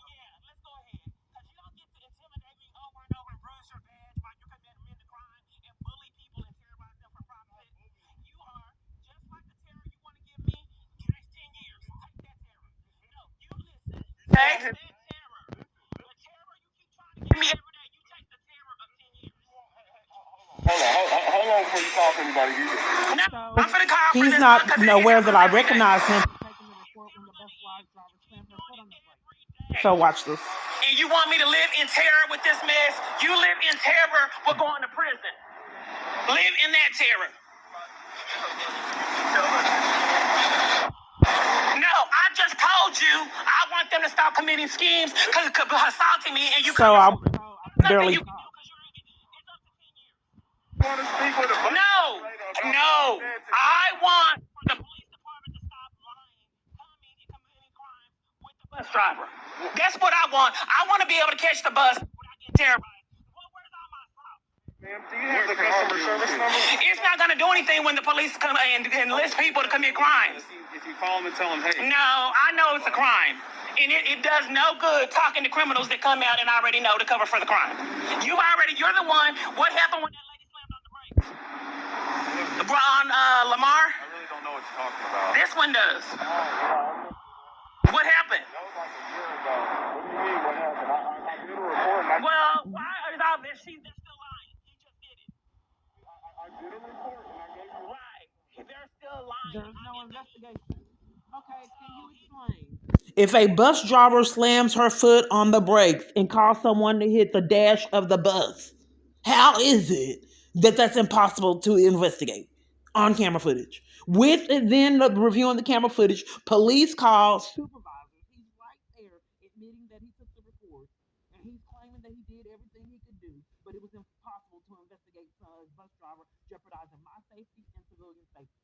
Yeah, let's go ahead. Because you don't get to intimidate me over and over and bruise your badge while you're committing a crime and bully people and terrorize them for profit. You are just like the terror you want to give me. Next 10 years, take that terror. No, you listen. Take that terror. The terror you keep trying to give me every day, you take the terror of 10 years. Hold on before you call anybody. No, I'm finna call for He's this not because nowhere that I recognize him. So watch this. And you want me to live in terror with this mess? You live in terror with going to prison. Live in that terror. No, I just told you I want them to stop committing schemes because assaulting me and you. So I barely. You want to speak with a No. I want the police department to stop lying, coming and committing crimes with the bus driver. That's what I want. I want to be able to catch the bus without getting terrorized. Well, where's all my stuff? Ma'am, do you have the customer service number? It's not going to do anything when the police come and enlist people to commit crimes. If you call them and tell them, hey. No, I know it's a crime. And it does no good talking to criminals that come out and already know to cover for the crime. You're the one. What happened when that lady slammed on the brakes? On Lamar? I really don't know what you're talking about. This one does. What happened? That was like a year ago. What do you mean, what happened? I did a report and Well, why is all this? They're still lying. He just did it. I did a report and I gave you. Right. They're still lying. There's no investigation. Okay, can you explain? If a bus driver slams her foot on the brakes and calls someone to hit the dash of the bus, how is it that that's impossible to investigate? on camera footage. With then the reviewing the camera footage, police calls supervisors. He's right there admitting that he took the record, and he's claiming that he did everything he could do, but it was impossible to investigate bus driver jeopardizing my safety and civilian safety.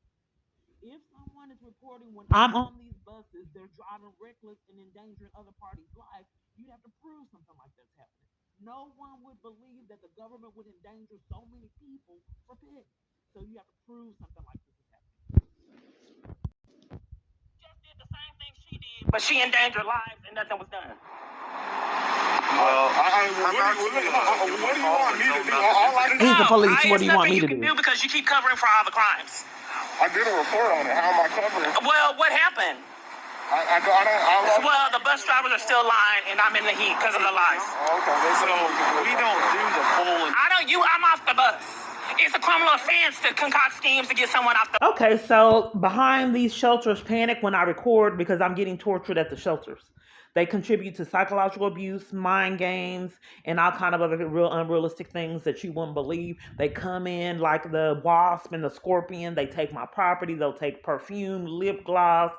If someone is reporting when I'm on these buses, they're driving reckless and endangering other parties' lives, you'd have to prove something like that's happening. No one would believe that the government would endanger so many people for pay. So you have to prove something like this is happening. Just did the same thing she did, but she endangered lives and nothing was done. Well, what do you want me to do? He's the police. What do you want me to do? do? Because you keep covering for all the crimes. I did a report on it. How am I covering? Well, what happened? I don't. Well, the bus drivers are still lying, and I'm in the heat because of the lies. Okay, so we don't do the full. I'm off the bus. It's a criminal offense to concoct schemes to get someone off the. Okay, so behind these shelters panic when I record because I'm getting tortured at the shelters. They contribute to psychological abuse, mind games, and all kind of other real unrealistic things that you wouldn't believe. They come in like the wasp and the scorpion. They take my property. They'll take perfume, lip gloss,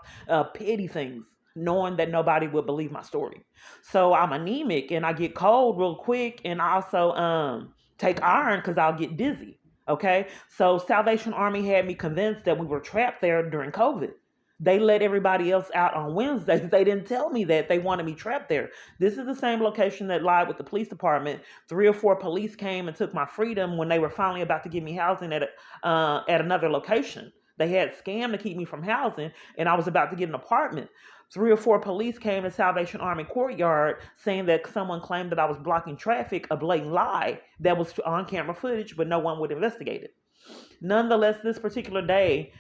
petty things, knowing that nobody would believe my story. So I'm anemic and I get cold real quick, and I also take iron because I'll get dizzy. Okay, so Salvation Army had me convinced that we were trapped there during COVID. They let everybody else out on Wednesdays. They didn't tell me that. They wanted me trapped there. This is the same location that lied with the police department. 3 or 4 police came and took my freedom when they were finally about to give me housing at another location. They had scammed to keep me from housing, and I was about to get an apartment. 3 or 4 police came to Salvation Army courtyard saying that someone claimed that I was blocking traffic, a blatant lie that was on camera footage, but no one would investigate it. Nonetheless, this particular day,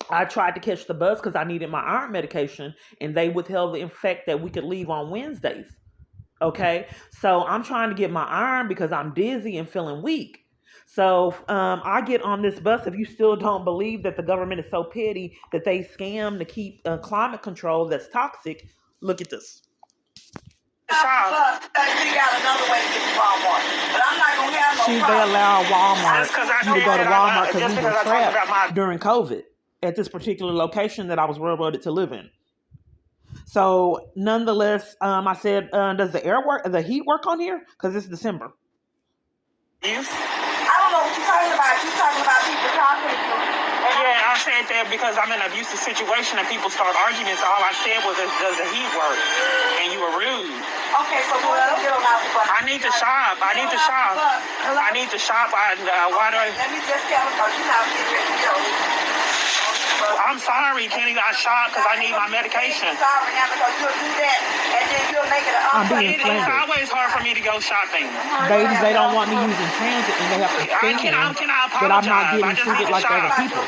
I tried to catch the bus because I needed my iron medication, and they withheld the fact that we could leave on Wednesdays. Okay, so I'm trying to get my iron because I'm dizzy and feeling weak. So I get on this bus. If you still don't believe that the government is so petty that they scam to keep climate control that's toxic, look at this. They allow Walmart to go to Walmart because we were trapped during COVID at this particular location that I was railroaded to live in. So nonetheless, I said, does the heat work on here? Because it's December. I don't know what you're talking about. You're talking about people talking to you. Yeah, I said that because I'm in an abusive situation and people start arguments. All I said was, does the heat work? And you were rude. Okay, so I need to shop. I need to shop. I need to shop. Why do I? Let me just tell you, you're not getting ready to go. I'm sorry, Kenny. I shot because I need my medication. Sorry, now because you'll do that and then you'll make it I'm being It's always hard for me to go shopping. They don't want me using transit and they have to stand that I'm not getting treated like other people.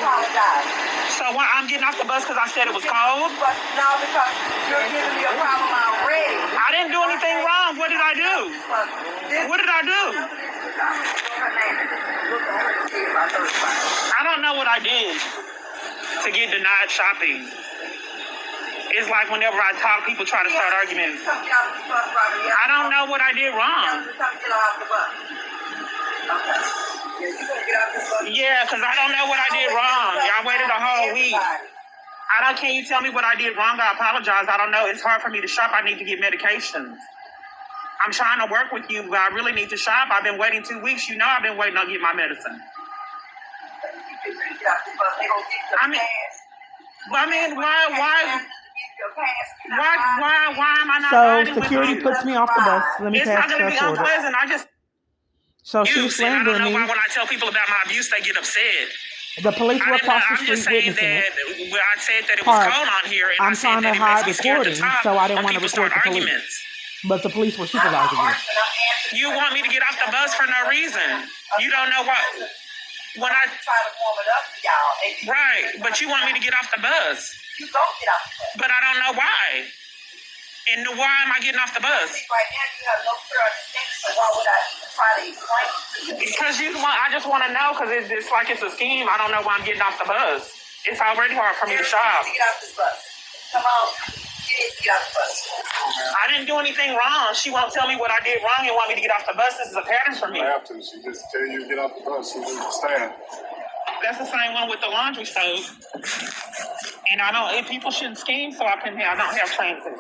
So I'm getting off the bus because I said it was cold? No, because you're giving me a problem already. I didn't do anything wrong. What did I do? What did I do? I don't know what I did to get denied shopping. It's like whenever I talk, people try to start arguments. I don't know what I did wrong. Yeah, because I don't know what I did wrong. I waited a whole week. Can you tell me what I did wrong? I apologize. I don't know. It's hard for me to shop. I need to get medications. I'm trying to work with you, but I really need to shop. I've been waiting 2 weeks. You know I've been waiting on get my medicine. Why am I not? So security puts me off the bus. Let me pass the stress order. So she's slandering me. When I tell people about my abuse, they get upset. The police were across the street witnessing it. I said that it was cold on here, and I'm trying to hide recording, so I didn't want to record the police. But the police were supervising me. You want me to get off the bus for no reason. You don't know what. When I try to warm it up for y'all. Right, but you want me to get off the bus. You don't get off the bus. But I don't know why. And why am I getting off the bus? Right now you have no clear understanding, so why would I even try to explain it to you? Because I just want to know, because it's like it's a scheme. I don't know why I'm getting off the bus. It's already hard for me to shop. To get off this bus. Come on. Get off the bus. I didn't do anything wrong. She won't tell me what I did wrong and want me to get off the bus. This is a pattern for me. I have to. She just tell you to get off the bus. She doesn't understand. That's the same one with the laundry stove. And I don't, if people shouldn't scheme, so I don't have transit.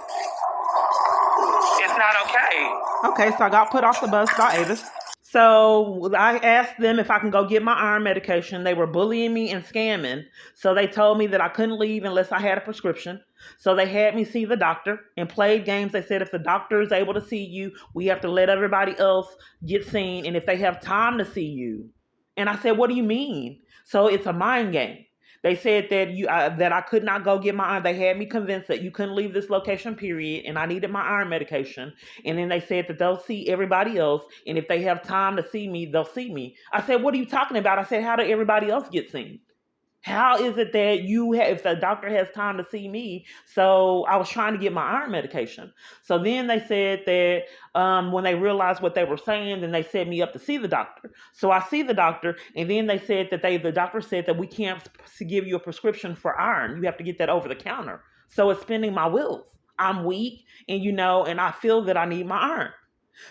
It's not okay. Okay, so I got put off the bus by Avis. So I asked them if I can go get my iron medication. They were bullying me and scamming. So they told me that I couldn't leave unless I had a prescription. So they had me see the doctor and played games. They said if the doctor is able to see you, we have to let everybody else get seen. And if they have time to see you. And I said, what do you mean? So it's a mind game. They said that that I could not go get my iron. They had me convinced that you couldn't leave this location, period, and I needed my iron medication. And then they said that they'll see everybody else, and if they have time to see me, they'll see me. I said, what are you talking about? I said, how did everybody else get seen? How is it that if the doctor has time to see me? So I was trying to get my iron medication. So then they said that when they realized what they were saying, then they set me up to see the doctor. So I see the doctor, and then they said that the doctor said that we can't give you a prescription for iron. You have to get that over the counter. So it's spinning my wheels. I'm weak, and and I feel that I need my iron.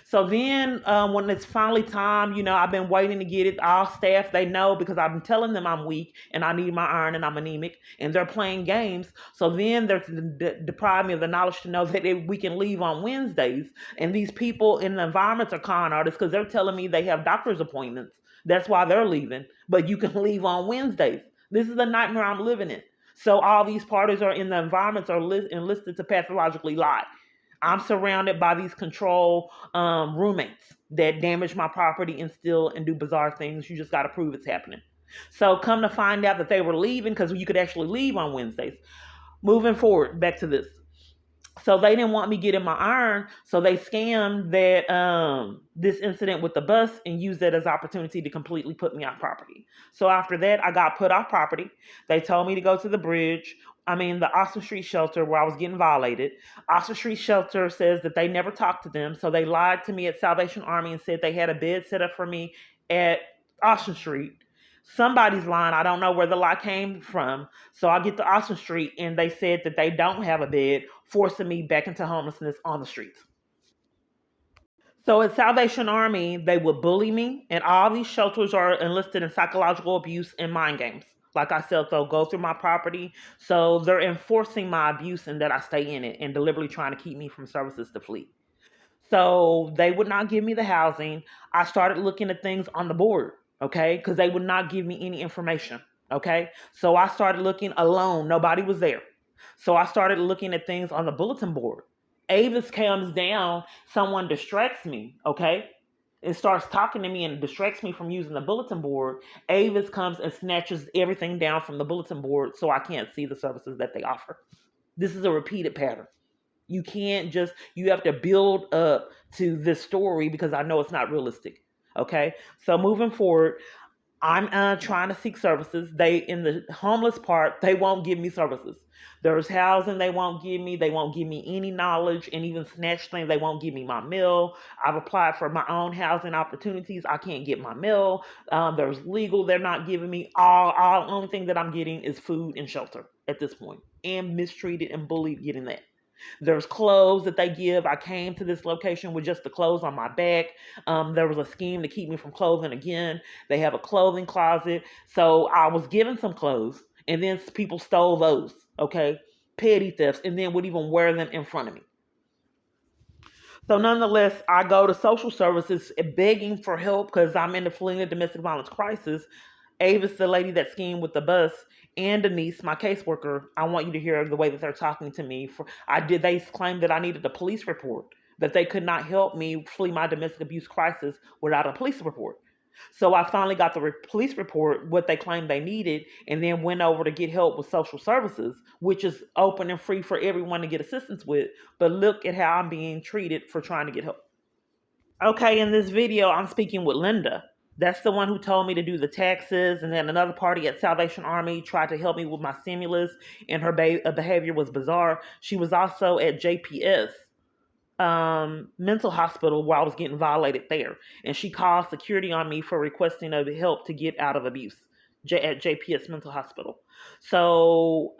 So then when it's finally time, I've been waiting to get it. All staff, they know because I've been telling them I'm weak and I need my iron and I'm anemic and they're playing games. So then they're depriving me of the knowledge to know that we can leave on Wednesdays. And these people in the environments are con artists because they're telling me they have doctor's appointments. That's why they're leaving. But you can leave on Wednesdays. This is the nightmare I'm living in. So all these parties are in the environments are enlisted to pathologically lie. I'm surrounded by these control roommates that damage my property and steal and do bizarre things. You just got to prove it's happening. So come to find out that they were leaving because you could actually leave on Wednesdays. Moving forward, back to this. So they didn't want me getting my iron, so they scammed that this incident with the bus and used that as opportunity to completely put me off property. So after that, I got put off property. They told me to go to the the Austin Street shelter where I was getting violated. Austin Street shelter says that they never talked to them, so they lied to me at Salvation Army and said they had a bed set up for me at Austin Street. Somebody's lying. I don't know where the lie came from. So I get to Austin Street and they said that they don't have a bed, forcing me back into homelessness on the streets. So at Salvation Army, they would bully me, and all these shelters are enlisted in psychological abuse and mind games. Like I said, they'll go through my property. So they're enforcing my abuse and that I stay in it and deliberately trying to keep me from services to flee. So they would not give me the housing. I started looking at things on the board, okay, because they would not give me any information, okay. So I started looking alone. Nobody was there. So I started looking at things on the bulletin board. Avis comes down, someone distracts me, okay, and starts talking to me and distracts me from using the bulletin board. Avis comes and snatches everything down from the bulletin board so I can't see the services that they offer. This is a repeated pattern. You have to build up to this story because I know it's not realistic. Okay. So moving forward, I'm trying to seek services. In the homeless part, they won't give me services. There's housing they won't give me. They won't give me any knowledge and even snatch things. They won't give me my meal. I've applied for my own housing opportunities. I can't get my meal. There's legal. They're not giving me all. Only thing that I'm getting is food and shelter at this point, and mistreated and bullied getting that. There's clothes that they give. I came to this location with just the clothes on my back. There was a scheme to keep me from clothing again. They have a clothing closet. So I was given some clothes and then people stole those, okay? Petty thefts, and then would even wear them in front of me. So nonetheless, I go to social services begging for help because I'm in the fleeing a domestic violence crisis. Avis, the lady that schemed with the bus, and Denise, my caseworker, I want you to hear the way that they're talking to me. They claimed that I needed a police report, that they could not help me flee my domestic abuse crisis without a police report. So I finally got the police report, what they claimed they needed, and then went over to get help with social services, which is open and free for everyone to get assistance with. But look at how I'm being treated for trying to get help. Okay, in this video, I'm speaking with Linda. That's the one who told me to do the taxes, and then another party at Salvation Army tried to help me with my stimulus, and her behavior was bizarre. She was also at JPS mental hospital where I was getting violated there, and she called security on me for requesting of help to get out of abuse at JPS mental hospital. So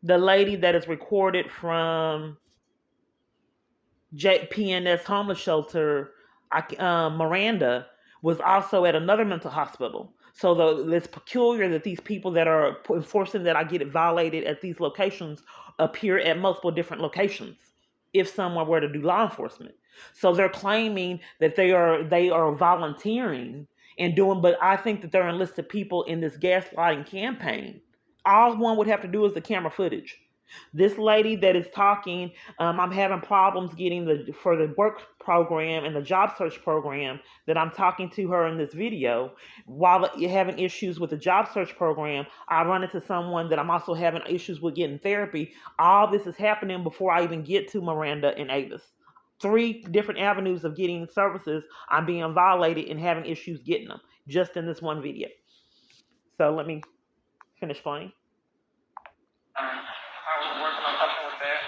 the lady that is recorded from PNS homeless shelter, Miranda, was also at another mental hospital. So it's peculiar that these people that are enforcing that I get it violated at these locations appear at multiple different locations if someone were to do law enforcement. So they're claiming that they are volunteering and doing, but I think that they're enlisted people in this gaslighting campaign. All one would have to do is the camera footage. This lady that is talking, I'm having problems getting for the work program and the job search program that I'm talking to her in this video. While you're having issues with the job search program, I run into someone that I'm also having issues with getting therapy. All this is happening before I even get to Miranda and Avis. 3 different avenues of getting services, I'm being violated and having issues getting them just in this one video. So let me finish playing. I was working on something with that.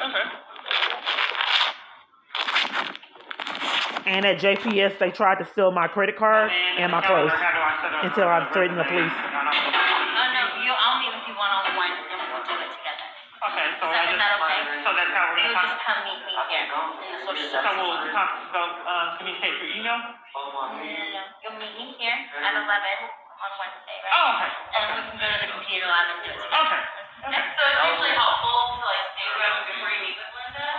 Okay. And at JPS, they tried to steal my credit card and my clothes until I threatened the police. Oh, no, I'll meet with you one-on-one and we'll do it together. Okay, so Is that okay? So that's how we're You'll gonna just talk. come meet me here in the social So services. we'll communicate through email? No. You'll meet me here at 11 on Wednesday, right? Oh, okay. And we can go to the computer lab and do it together. Okay. Okay. So it's usually helpful to like stay before you meet with Linda.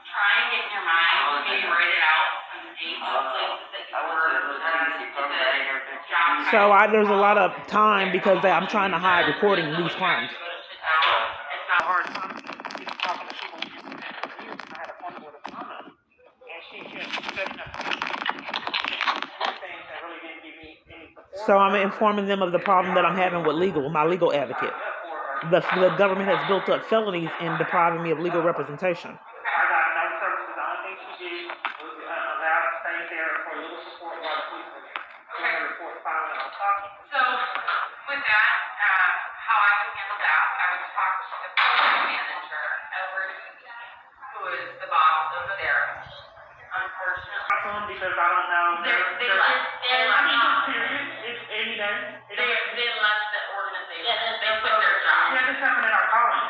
Try and get in your mind, maybe write it out some dates of places that you work. So there's a lot of time because I'm trying to hide recording these crimes. It's not hard time talking to people. I had a phone with a mama, and she kept setting up things that really didn't give me any support. So I'm informing them of the problem that I'm having with my legal advocate. The government has built up felonies in depriving me of legal representation. I got no services. The only thing she did was allow to stay there for a little support while the police were doing the report filing on talking. So with that, how I would handle that, I would talk to the program manager over who is the boss over there. Unfortunately, Because I don't know. they left. Period. It's any day. They left the organization. Yeah, they quit their job. Yeah, this happened at our calling.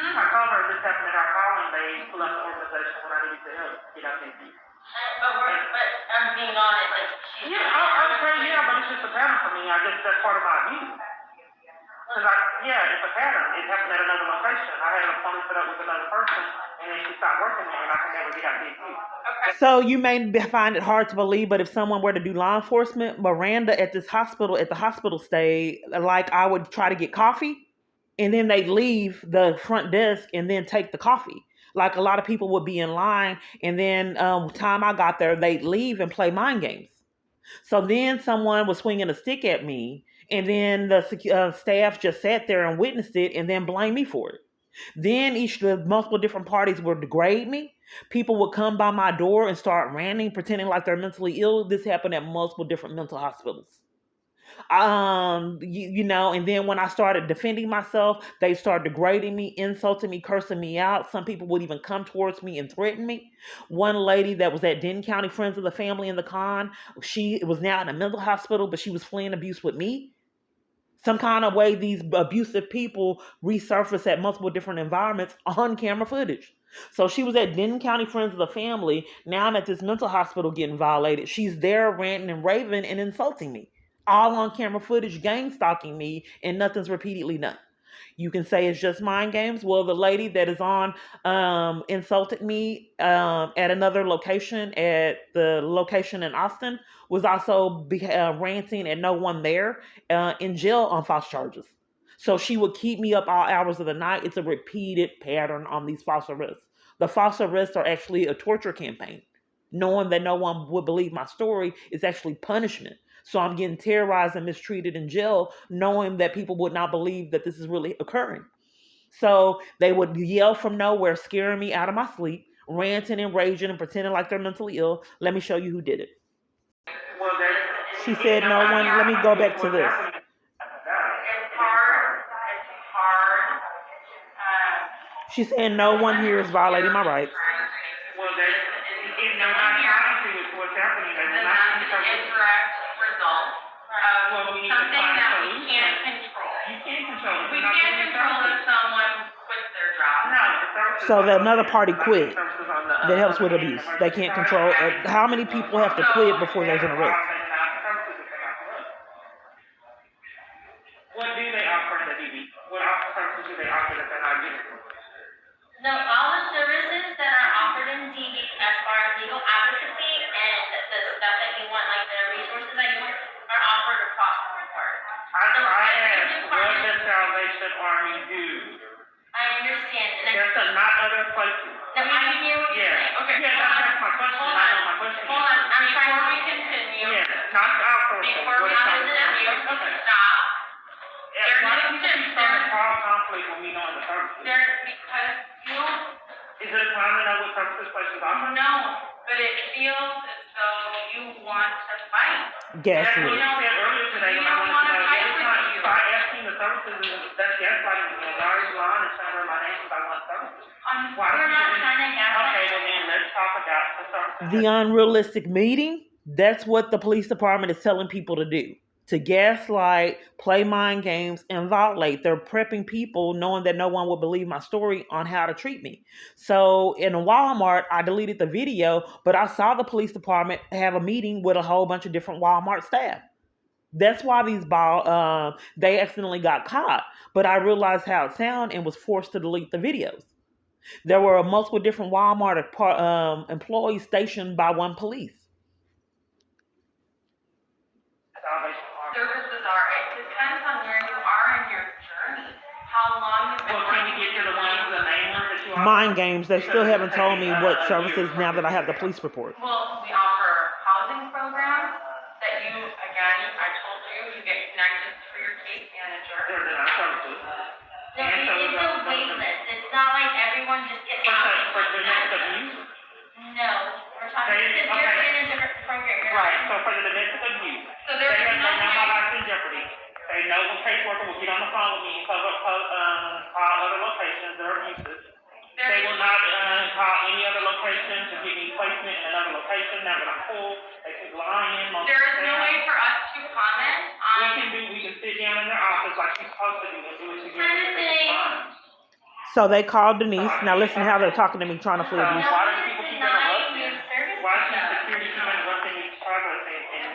I called her. This happened at our calling. They left the organization when I needed to help get out there. But I'm being honest, like she's Yeah, but it's just a pattern for me. I guess that's part of my abuse. Because it's a pattern. It happened at another location. I had an appointment set up with another person, and then she stopped working there, and I could never get out there. Okay. So you may find it hard to believe, but if someone were to do law enforcement, Miranda at the hospital stay, like I would try to get coffee, and then they'd leave the front desk and then take the coffee. Like a lot of people would be in line, and then time I got there, they'd leave and play mind games. So then someone was swinging a stick at me, and then the staff just sat there and witnessed it and then blamed me for it. Then the multiple different parties would degrade me. People would come by my door and start ranting, pretending like they're mentally ill. This happened at multiple different mental hospitals. And then when I started defending myself, they started degrading me, insulting me, cursing me out. Some people would even come towards me and threaten me. One lady that was at Denton County Friends of the Family in the con, she was now in a mental hospital, but she was fleeing abuse with me. Some kind of way these abusive people resurface at multiple different environments on camera footage. So she was at Denton County Friends of the Family. Now I'm at this mental hospital getting violated. She's there ranting and raving and insulting me. All on camera footage, gang stalking me, and nothing's repeatedly done. You can say it's just mind games. Well, the lady that is on insulted me at another location, at the location in Austin, was also ranting at no one there in jail on false charges. So she would keep me up all hours of the night. It's a repeated pattern on these false arrests. The false arrests are actually a torture campaign. Knowing that no one would believe my story is actually punishment. So I'm getting terrorized and mistreated in jail, knowing that people would not believe that this is really occurring. So they would yell from nowhere, scaring me out of my sleep, ranting and raging and pretending like they're mentally ill. Let me show you who did it. She said no one. Let me go back to this. It's hard. She said no one here is violating my rights. Well, they're not trying to. What's happening? They're not That's an indirect result of we need to something find a that we solution. can't control. You can't control it. We can't control if someone quits their job. No, the services So on that the- another party quit. services on the, That helps with on the abuse. meeting. They can't control. How many people have to quit before there's an arrest? What do they offer in the DB? What services do they offer that they're not getting? No, all the services that are offered in DB as far as legal advocacy and the stuff that you want, like the resources that you want, are offered across the board. I So asked, every what department, does Salvation Army do? I understand, and There's not other places. no, I hear what you're saying. Okay. Yeah, that's my question. Hold I on, know my question. hold on, I'm trying to continue. Yeah, not outsourcing. Before we What go to the services? abuse, Okay. stop. Yeah, why do you keep trying to cause conflict when we know in the services? Because you Is it a time to know what services places offer? no, but it feels as though you want to fight. That's what Gaslit. you said earlier today when I We don't wanted to know. wanna fight Every with time you. you start asking the services, that's gaslighting. I already lying and telling her my name because I want services. Why We're do not you- trying to gaslight. Okay, well then let's talk about the services. The unrealistic meeting. That's what the police department is telling people to do. To gaslight, play mind games, and violate. They're prepping people knowing that no one will believe my story on how to treat me. So in Walmart, I deleted the video, but I saw the police department have a meeting with a whole bunch of different Walmart staff. That's why they accidentally got caught. But I realized how it sounded and was forced to delete the videos. There were multiple different Walmart employees stationed by one police. Salvation Army. Services are, it depends on where you are in your journey, how long you've been Well, can we working. get to the ones, the main ones that you offer? Mind games. They still haven't told me what services now that I have the police report. Well, we offer housing programs that you, again, I told you, you get connected to your case manager. They're not services. No, it's a wait list. It's not like everyone just gets housing. For domestic abuse? No, we're talking, because you're in a different program. You're Right, not- so for the domestic abuse, So they there's know no my way. life's in jeopardy. They know when caseworker will get on the phone with me and call other locations, they're abusive. They will not call any other location to get me placement in another location, now that I'm full, they keep lying. There is no way for us to comment on. We can sit down in their office like you're supposed to do and do it together. Tennessee. So they called Denise. Now listen how they're talking to me, trying to flee abuse. Why do people keep Denying interrupting? you services. Why do security keep interrupting each progress and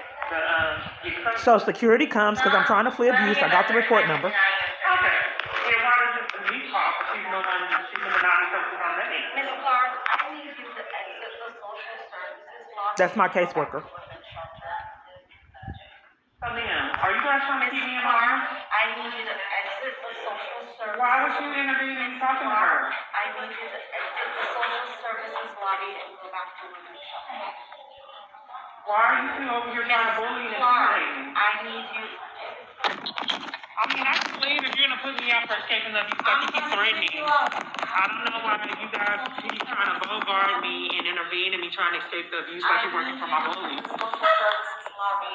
the So security comes because I'm trying to flee abuse. I got the report number. Okay. Yeah, why does the new call for she's no one she's in the non-services on that end? Ms. Clark, I need you to exit the social services law. That's my caseworker. So then, are you guys trying to keep me in my room? I need you to exit the social services. Why would you intervene and talking to her? I need you to exit the social services lobby and go back to women's shelter. Why are you two over here trying to bully and intimidate me? I need you. I mean, I can believe if you're gonna put me out for escaping the abuse, like you keep threatening. I don't know why you guys keep trying to bogart me and intervene and me trying to escape the abuse like you're working for my bullies. Social services lobby.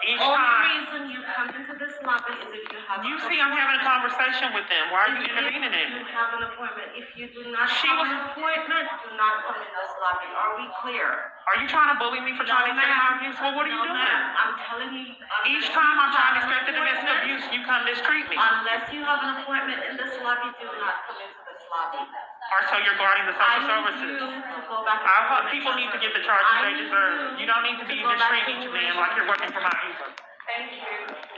Each Only time, reason you come into this lobby is if you have. you see I'm having a conversation with them. Why are you intervening in You it? have an appointment. If you do not She have was- an appointment, do not come in this lobby. Are we clear? Are you trying to bully me for trying to escape my abuse? Well, what are you No, doing? ma'am. I'm telling you. Each time I'm trying to escape the domestic abuse, you come mistreat me. Unless you have an appointment in this lobby, do not come into this lobby. Or so you're guarding the social I need services. you to go back. I hope people need to get the charges I they need deserve. You don't need to be go back mistreating to each man like you're working for my abuser. Thank you.